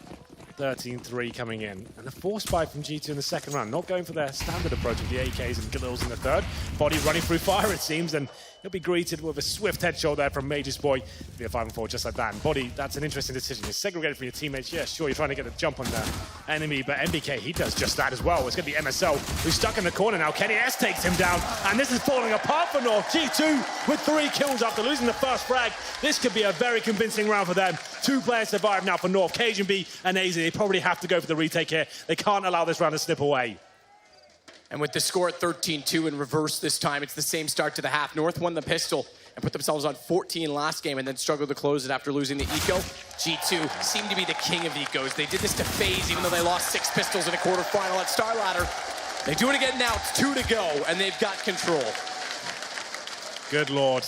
13-3 coming in. And a force buy from G2 in the second round. Not going for their standard approach with the AKs and Galils in the third. Body running through fire, it seems, and he'll be greeted with a swift headshot there from Major's boy. It'll be a 5-4 just like that. And Body, that's an interesting decision. You're segregated from your teammates. Yeah, sure, you're trying to get a jump on the enemy, but MBK, he does just that as well. It's going to be MSL, who's stuck in the corner now. Kenny S takes him down, and this is falling apart for North. G2 with 3 kills after losing the first frag. This could be a very convincing round for them. 2 players survive now for North. Cajun B and AZ, they probably have to go for the retake here. They can't allow this round to slip away. And with the score at 13-2 in reverse this time, it's the same start to the half. North won the pistol and put themselves on 14 last game and then struggled to close it after losing the eco. G2 seemed to be the king of ecos. They did this to FaZe, even though they lost 6 pistols in a quarterfinal at Star Ladder. They do it again now. It's 2 to go, and they've got control. Good Lord.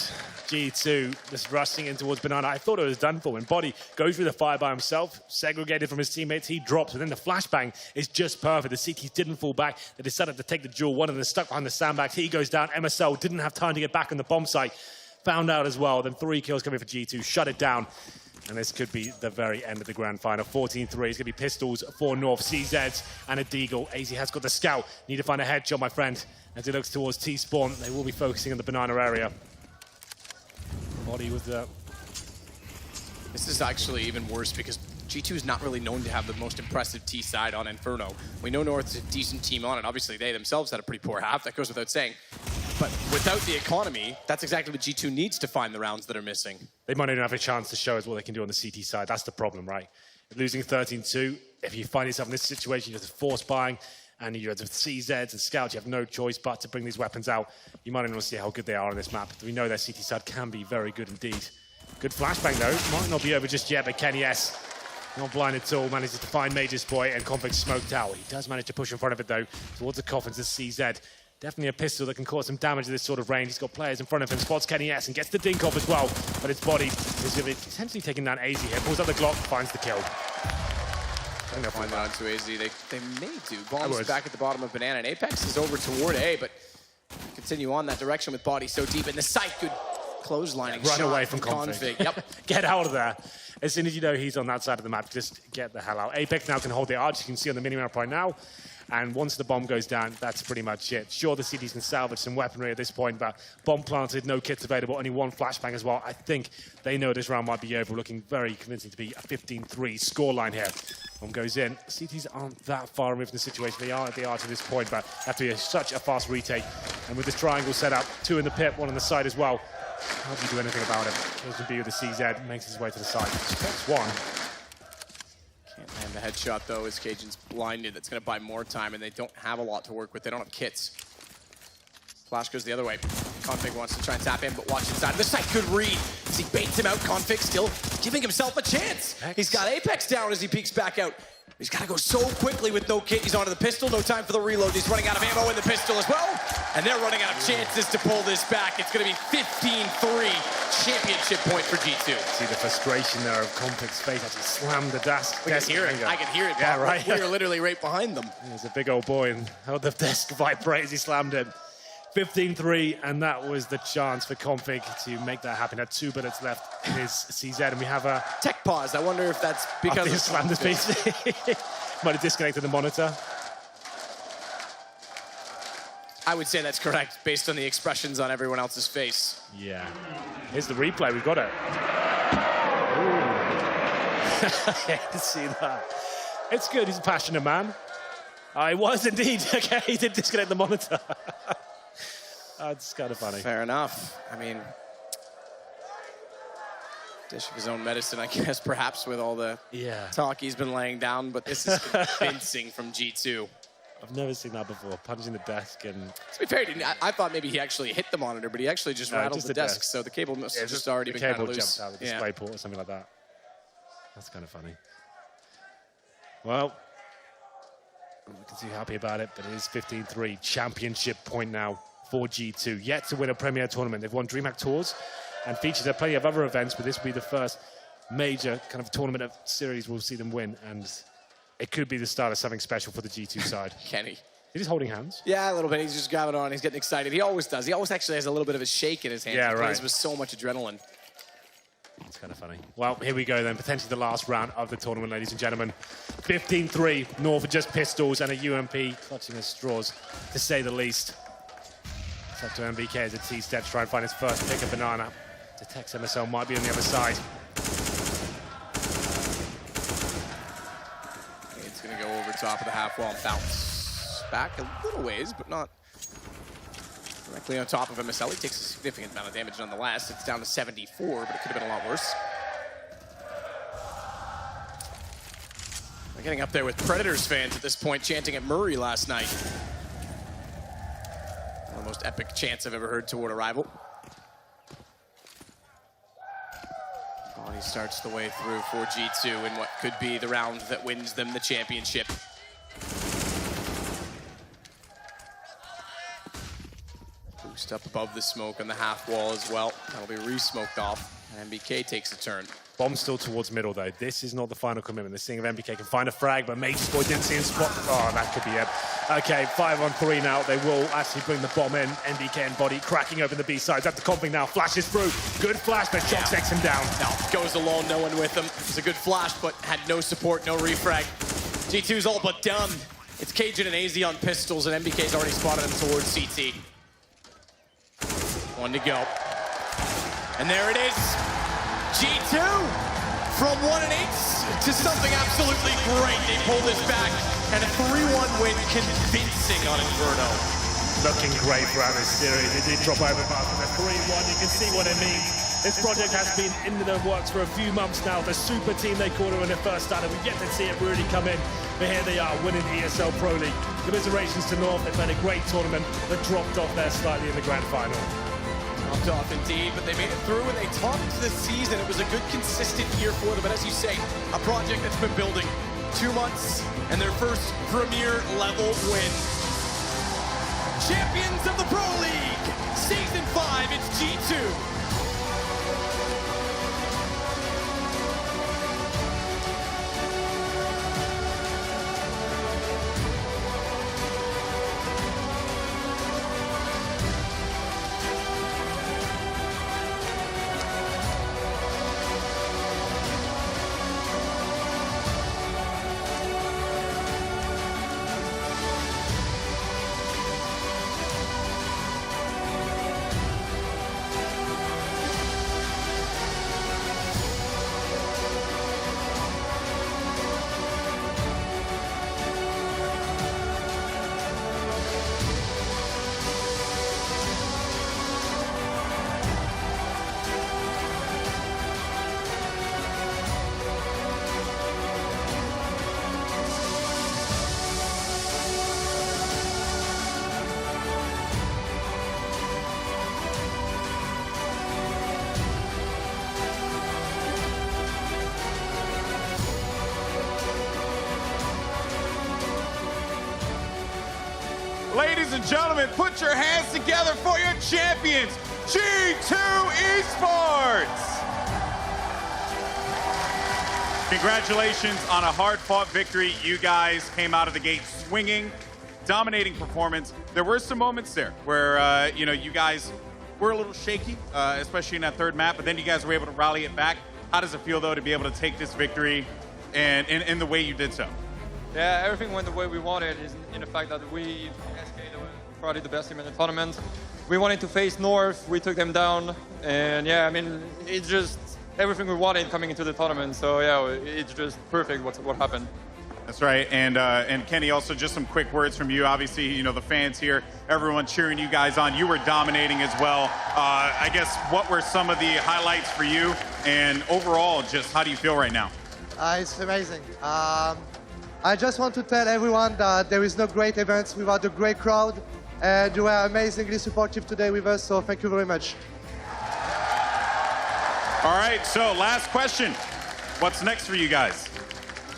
G2 just rushing in towards Banana. I thought it was done for when Body goes through the fire by himself, segregated from his teammates. He drops, and then the flashbang is just perfect. The CTs didn't fall back. They decided to take the duel. One of them is stuck behind the sandbags. He goes down. MSL didn't have time to get back on the bomb site. Found out as well. Then 3 kills coming for G2. Shut it down. And this could be the very end of the grand final. 14-3. It's going to be pistols for North. CZs and a Deagle. AZ has got the scout. Need to find a headshot, my friend. As he looks towards T-spawn, they will be focusing on the Banana area. Body with the... This is actually even worse because G2 is not really known to have the most impressive T side on Inferno. We know North's a decent team on it. Obviously, they themselves had a pretty poor half. That goes without saying. But without the economy, that's exactly what G2 needs to find the rounds that are missing. They might not even have a chance to show us what they can do on the CT side. That's the problem, right? Losing 13-2, if you find yourself in this situation, you're just force buying, and you have CZs and Scouts, you have no choice but to bring these weapons out. You might not want to see how good they are on this map. We know their CT side can be very good indeed. Good flashbang though, might not be over just yet, but Kenny S, not blind at all, manages to find Major's boy and Conflict smoked out. He does manage to push in front of it though, towards the coffins of CZ. Definitely a pistol that can cause some damage at this sort of range. He's got players in front of him, spots Kenny S and gets the dink off as well, but it's Body is going to be potentially taking down AZ here, pulls up the Glock, finds the kill. I think they'll find that onto AZ. They may do. Bombs back at the bottom of Banana, and Apex is over toward A, but continue on that direction with Body so deep in the sight. Good clotheslining Run shot away from Config. Yep. Get out of there. As soon as you know he's on that side of the map, just get the hell out. Apex now can hold the arch, you can see on the minimap right now. And once the bomb goes down, that's pretty much it. Sure, the CTs can salvage some weaponry at this point, but bomb planted, no kits available, only 1 flashbang as well. I think they know this round might be over, looking very convincing to be a 15-3 scoreline here. Bomb goes in. CTs aren't that far removed from the situation. They are at the arch at this point, but have to be such a fast retake. And with this triangle set up, 2 in the pit, 1 on the side as well. How do you do anything about it? Kills B with the CZ, makes his way to the side. That's 1. Can't land the headshot though, as Cajun's blinded. That's going to buy more time, and they don't have a lot to work with. They don't have kits. Flash goes the other way. Config wants to try and tap in, but watch inside. This side, good read. As he baits him out, Config still giving himself a chance. He's got Apex down as he peeks back out. He's got to go so quickly with no kit. He's onto the pistol, no time for the reload. He's running out of ammo in the pistol as well. And they're running out of chances to pull this back. It's going to be 15-3 championship point for G2. See the frustration there of Conflict's face as he slammed the desk. We can hear it. I can hear it. Yeah, Bob. right. We're literally right behind them. There's a big old boy and held the desk vibrate as he slammed it. 15-3, and that was the chance for Config to make that happen. Had 2 minutes left in his CZ, and we have a Tech pause. I wonder if that's because he slammed his PC. Might have disconnected the monitor. I would say that's correct, based on the expressions on everyone else's face. Yeah. Here's the replay. We've got it. Yeah, to see that. It's good. He's a passionate man. He was indeed. Okay, he did disconnect the monitor. That's kind of funny. Fair enough. I mean, dishing his own medicine, I guess, perhaps with all the talk he's been laying down, but this is convincing from G2. I've never seen that before, punching the desk and... To be fair, I thought maybe he actually hit the monitor, but he actually just rattled the desk, so the cable must have just already been kind of loose. The cable jumped out of the display port or something like that. That's kind of funny. Well, I'm not too happy about it, but it is 15-3, championship point now for G2. Yet to win a Premier tournament. They've won DreamHack Tours and featured a plenty of other events, but this will be the first major kind of tournament of series we'll see them win, and it could be the start of something special for the G2 side. Kenny. He's holding hands. Yeah, a little bit. He's just grabbing on. He's getting excited. He always does. He always actually has a little bit of a shake in his hands. Yeah, he right. plays with so much adrenaline. It's kind of funny. Well, here we go then. Potentially the last round of the tournament, ladies and gentlemen. 15-3, North with just pistols and a UMP clutching his straws, to say the least. It's up to MBK as a T-step to try and find his first pick of banana. Detects MSL might be on the other side. It's going to go over top of the half wall and bounce back a little ways, but not directly on top of MSL. He takes a significant amount of damage nonetheless. It's down to 74, but it could have been a lot worse. We're getting up there with Predators fans at this point, chanting at Murray last night. The most epic chants I've ever heard toward a rival. Body starts the way through for G2 in what could be the round that wins them the championship. Boost up above the smoke on the half wall as well. That'll be re-smoked off. MBK takes a turn. Bomb still towards middle, though. This is not the final commitment. They're seeing if MBK can find a frag, but Major Boy didn't see him spot. Oh, that could be it. Okay, 5-on-3 now. They will actually bring the bomb in. MBK and Body cracking open the B sides. At the comping now, flashes through. Good flash, but Shock takes him down. Now, goes alone, no one with him. It's a good flash, but had no support, no refrag. G2's all but done. It's Cajun and AZ on pistols, and MBK's already spotted him towards CT. 1 to go. And there it is. G2 from 1-8 to something absolutely great. They pull this back, and a 3-1 win, convincing on Inferno. Looking great throughout this series. They did drop over after the 3-1. You can see what it means. This project has been in the works for a few months now. The super team they called it when it first started. We've yet to see it really come in. But here they are, winning the ESL Pro League. Commiserations to North. They played a great tournament, but dropped off there slightly in the grand final. Dropped off indeed, but they made it through and they topped the season. It was a good, consistent year for them. But as you say, a project that's been building 2 months and their first Premier level win. Champions of the Pro League, Season 5, it's G2. Ladies and gentlemen, put your hands together for your champions, G2 Esports! Congratulations on a hard-fought victory. You guys came out of the gate swinging, dominating performance. There were some moments there where, you guys were a little shaky, especially in that third map, but then you guys were able to rally it back. How does it feel, though, to be able to take this victory and in the way you did so? Yeah, everything went the way we wanted, is in the fact that we, SK, were probably the best team in the tournament. We wanted to face North, we took them down, and yeah, I mean, it's just everything we wanted coming into the tournament, so yeah, it's just perfect what happened. That's right, and Kenny, also just some quick words from you. Obviously, the fans here, everyone cheering you guys on. You were dominating as well. I guess, what were some of the highlights for you, and overall, just how do you feel right now? It's amazing. I just want to tell everyone that there is no great events without a great crowd, and you were amazingly supportive today with us, so thank you very much. All right, so last question. What's next for you guys?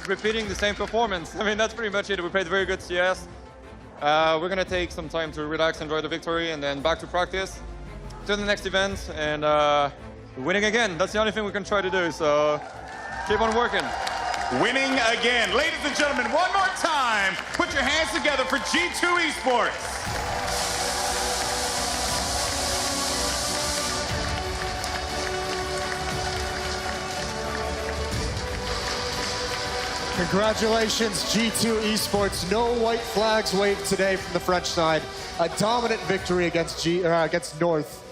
Repeating the same performance. I mean, that's pretty much it. We played very good CS. We're going to take some time to relax, enjoy the victory, and then back to practice to the next event, and winning again. That's the only thing we can try to do, so keep on working. Winning again. Ladies and gentlemen, one more time, put your hands together for G2 Esports. Congratulations, G2 Esports. No white flags waved today from the French side. A dominant victory against North.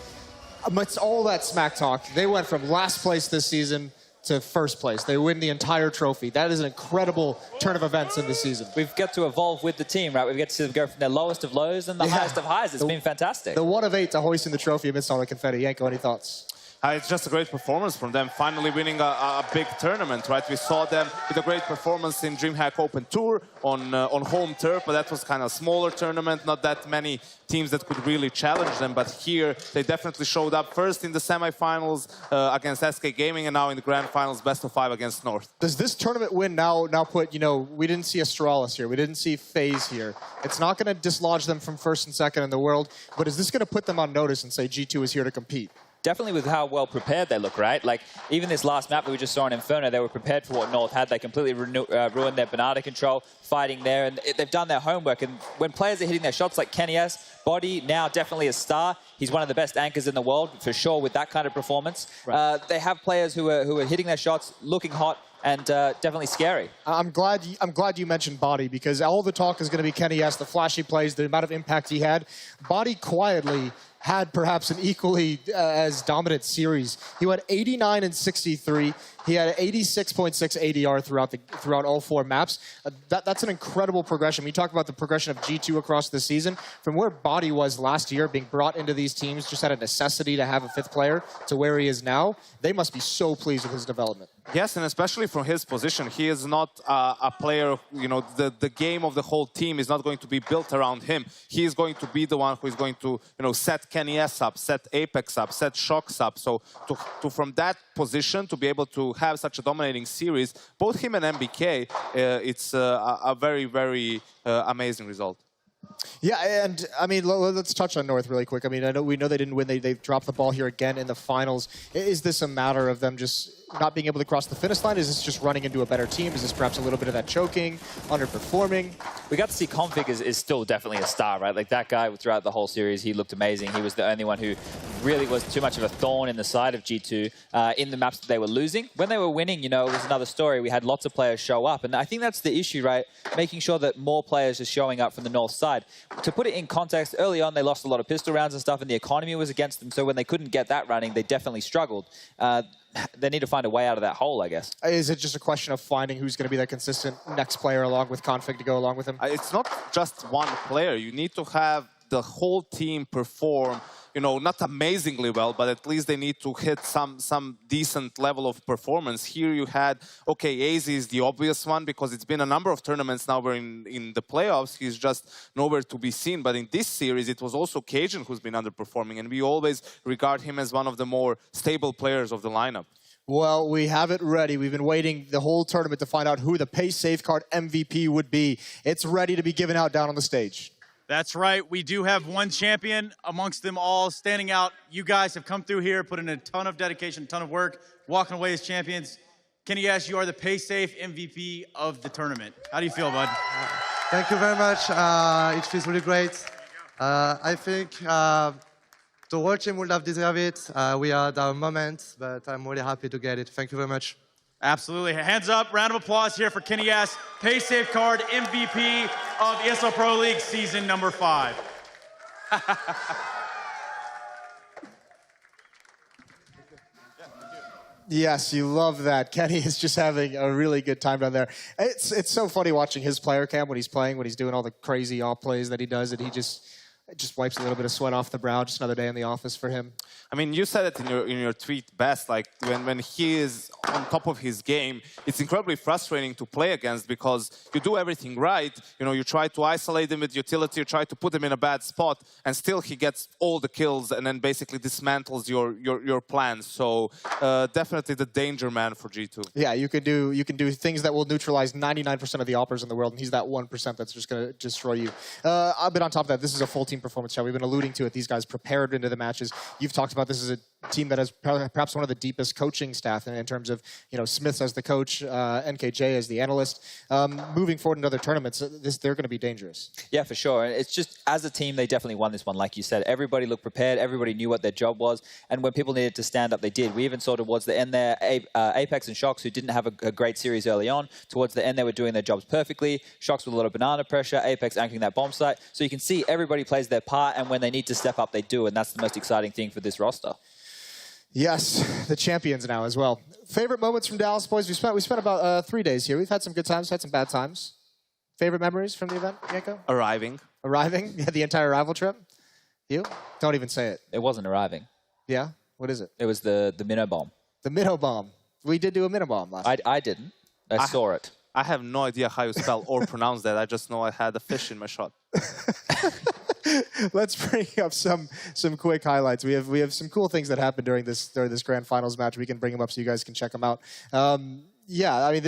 Amidst all that smack talk, they went from last place this season to first place. They win the entire trophy. That is an incredible turn of events in the season. We've got to evolve with the team, right? We've got to see them go from their lowest of lows and the highest of highs. It's been fantastic. The 1 of 8 to hoisting the trophy amidst all the confetti. Yanko, any thoughts? It's just a great performance from them, finally winning a big tournament, right? We saw them with a great performance in DreamHack Open Tour on home turf, but that was kind of a smaller tournament, not that many teams that could really challenge them. But here, they definitely showed up first in the semifinals against SK Gaming, and now in the grand finals, best of 5 against North. Does this tournament win now put, we didn't see Astralis here, we didn't see FaZe here. It's not going to dislodge them from first and second in the world, but is this going to put them on notice and say G2 is here to compete? Definitely with how well prepared they look, right? Like, even this last map that we just saw in Inferno, they were prepared for what North had. They completely ruined their banana control, fighting there, and they've done their homework. And when players are hitting their shots like Kenny S, Body, now definitely a star. He's one of the best anchors in the world, for sure, with that kind of performance. Right. They have players who are hitting their shots, looking hot, and definitely scary. I'm glad you mentioned Body, because all the talk is going to be Kenny S, the flashy plays, the amount of impact he had. Body quietly had perhaps an equally as dominant series. He went 89 and 63. He had 86.6 ADR throughout all 4 maps. That's an incredible progression. We talk about the progression of G2 across the season. From where Body was last year, being brought into these teams, just had a necessity to have a 5th player, to where he is now, they must be so pleased with his development. Yes, and especially from his position, he is not a player, the game of the whole team is not going to be built around him. He is going to be the one who is going to, set Kenny S up, set Apex up, set Shox up. So from that position, to be able to have such a dominating series, both him and MBK, it's a very, very amazing result. Yeah, and I mean, let's touch on North really quick. I mean, we know they didn't win. They've dropped the ball here again in the finals. Is this a matter of them just not being able to cross the finish line? Is this just running into a better team? Is this perhaps a little bit of that choking, underperforming? We got to see Config is still definitely a star, right? Like, that guy throughout the whole series, he looked amazing. He was the only one who really was too much of a thorn in the side of G2 in the maps that they were losing. When they were winning, it was another story. We had lots of players show up, and I think that's the issue, right? Making sure that more players are showing up from the North side. To put it in context, early on, they lost a lot of pistol rounds and stuff, and the economy was against them, so when they couldn't get that running, they definitely struggled. They need to find a way out of that hole, I guess. Is it just a question of finding who's going to be that consistent next player along with Config to go along with him? It's not just one player. You need to have the whole team perform, not amazingly well, but at least they need to hit some decent level of performance. Here you had, okay, AZ is the obvious one because it's been a number of tournaments now we're in the playoffs. He's just nowhere to be seen. But in this series, it was also Cajun who's been underperforming, and we always regard him as one of the more stable players of the lineup. Well, we have it ready. We've been waiting the whole tournament to find out who the Pace Safeguard MVP would be. It's ready to be given out down on the stage. That's right. We do have one champion amongst them all standing out. You guys have come through here, put in a ton of dedication, a ton of work, walking away as champions. Kenny S, you are the pay-safe MVP of the tournament. How do you feel, bud? Thank you very much. It feels really great. I think the whole team would have deserved it. We had our moment, but I'm really happy to get it. Thank you very much. Absolutely. Hands up, round of applause here for Kenny S, pay-safe card MVP of ESL Pro League season number 5. Yes, you love that. Kenny is just having a really good time down there. It's so funny watching his player cam when he's playing, when he's doing all the crazy off plays that he does, and he just wipes a little bit of sweat off the brow. Just another day in the office for him. I mean, you said it in your tweet best. Like when he is on top of his game, it's incredibly frustrating to play against because you do everything right. You know, you try to isolate him with utility, you try to put him in a bad spot, and still he gets all the kills and then basically dismantles your plans. So definitely the danger man for G2. Yeah, you can do things that will neutralize 99% of the operas in the world, and he's that 1% that's just going to destroy you. But on top of that, this is a full team performance show. We've been alluding to it. These guys prepared into the matches. You've talked about this as a team that has perhaps one of the deepest coaching staff in terms of, you know, Smith as the coach, NKJ as the analyst. Moving forward in other tournaments, they're going to be dangerous. Yeah, for sure. And it's just, as a team, they definitely won this one. Like you said, everybody looked prepared. Everybody knew what their job was. And when people needed to stand up, they did. We even saw towards the end there, Apex and Shox, who didn't have a great series early on, towards the end, they were doing their jobs perfectly. Shox with a lot of banana pressure, Apex anchoring that bomb site. So you can see everybody plays their part, and when they need to step up, they do. And that's the most exciting thing for this roster. Yes, the champions now as well. Favorite moments from Dallas, boys? We spent about 3 days here. We've had some good times, had some bad times. Favorite memories from the event, Yanko? Arriving. Arriving? Yeah, the entire arrival trip? You? Don't even say it. It wasn't arriving. Yeah? What is it? It was the minnow bomb. The minnow bomb. We did do a minnow bomb last night. I didn't. I saw it. I have no idea how you spell or pronounce that. I just know I had a fish in my shot. Let's bring up some quick highlights. We have some cool things that happened during this grand finals match. We can bring them up so you guys can check them out. Yeah, I mean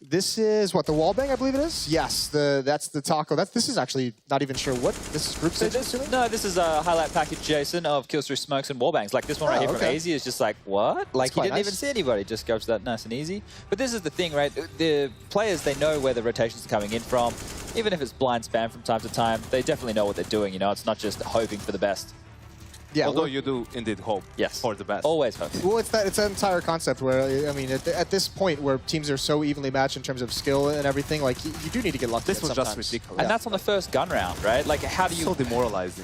this is what, the wallbang, I believe it is. Yes, that's the taco. This is actually not even sure what this is. Group stage. No, this is a highlight package, Jason, of kill through smokes and wallbangs. Like this one right here from AZ is just like, what? Like he didn't even see anybody. Just goes that nice and easy. But this is the thing, right? The players, they know where the rotations are coming in from. Even if it's blind spam from time to time, they definitely know what they're doing. You know, it's not just hoping for the best. Yeah, although you do indeed hope for the best. Always hope. Well, it's that entire concept where, I mean, at this point where teams are so evenly matched in terms of skill and everything, like, you do need to get lucky. This was just ridiculous. And that's on the first gun round, right? Like, how do you... So demoralizing.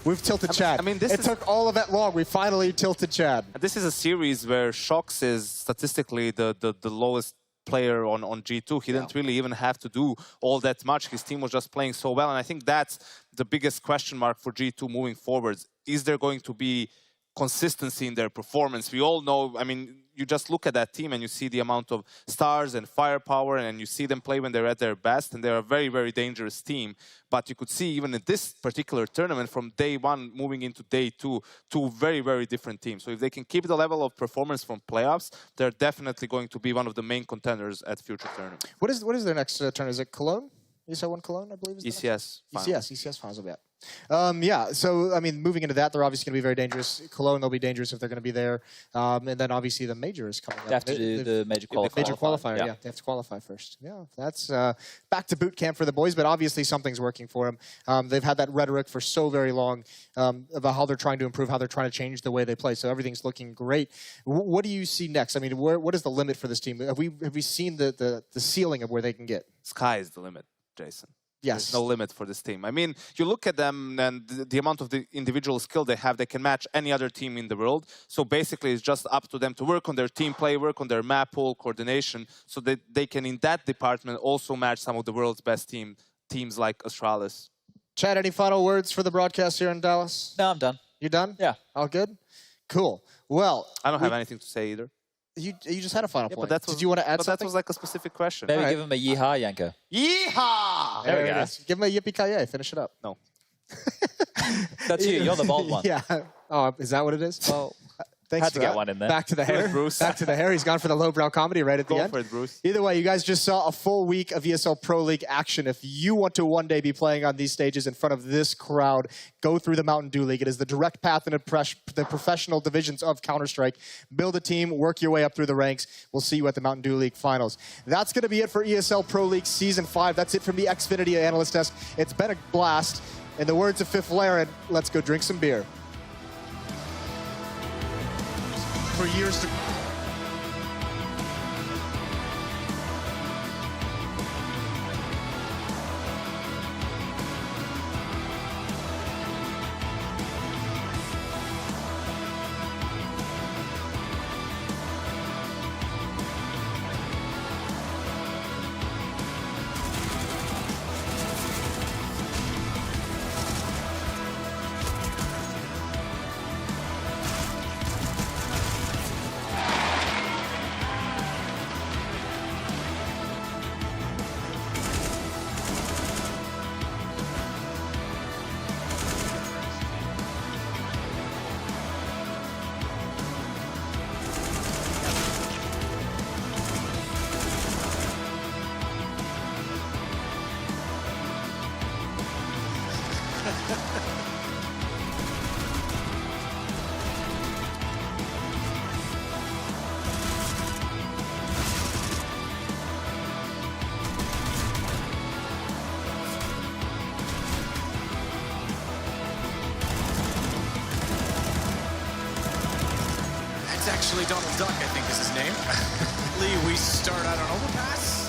We've tilted Chad. I mean, it took all of that long. We finally tilted Chad. This is a series where Shox is statistically the lowest player on G2. He didn't really even have to do all that much. His team was just playing so well. And I think that's the biggest question mark for G2 moving forwards. Is there going to be consistency in their performance? We all know, I mean, you just look at that team and you see the amount of stars and firepower, and you see them play when they're at their best, and they're a very, very dangerous team. But you could see even in this particular tournament, from day one moving into day two, two very, very different teams. So if they can keep the level of performance from playoffs, they're definitely going to be one of the main contenders at future tournaments. What is their next tournament? Is it Cologne? ESL 1 Cologne, I believe? Is ECS. ECS finals, yeah. Yeah, so, I mean, moving into that, they're obviously going to be very dangerous. Cologne, they'll be dangerous if they're going to be there. And then, obviously, the major is coming up. They have to do the major qualifier. Major qualifier, yeah. They have to qualify first. Yeah, that's back to boot camp for the boys, but obviously something's working for them. They've had that rhetoric for so very long about how they're trying to improve, how they're trying to change the way they play. So everything's looking great. What do you see next? I mean, what is the limit for this team? Have we seen the ceiling of where they can get? Sky is the limit, Jason. Yes. There's no limit for this team. I mean, you look at them and the amount of the individual skill they have, they can match any other team in the world. So basically, it's just up to them to work on their team play, work on their map pool, coordination, so that they can, in that department, also match some of the world's best teams like Astralis. Chad, any final words for the broadcast here in Dallas? No, I'm done. You done? Yeah. All good? Cool. Well, I don't have anything to say either. You just had a final point. But Did you want to add something? That was like a specific question. Maybe give him a yeehaw, Yanko. Yeehaw! There we go. Give him a yippee-ki-yay. Finish it up. No. That's you. You're the bold one. Yeah. Oh, is that what it is? Well, Thanks Had for to get that. one in there. Back to the hair. Bruce. Back to the hair. He's gone for the lowbrow comedy right at the Go end. for it, Bruce. Either way, you guys just saw a full week of ESL Pro League action. If you want to one day be playing on these stages in front of this crowd, go through the Mountain Dew League. It is the direct path into the professional divisions of Counter-Strike. Build a team, work your way up through the ranks. We'll see you at the Mountain Dew League finals. That's going to be it for ESL Pro League Season 5. That's it from the Xfinity Analyst Desk. It's been a blast. In the words of Fifth Laren, let's go drink some beer. For years to That's actually Donald Duck, I think is his name. Lee, we start out on overpass.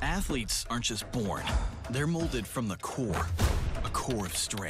Athletes aren't just born. They're molded from the core, a core of strength.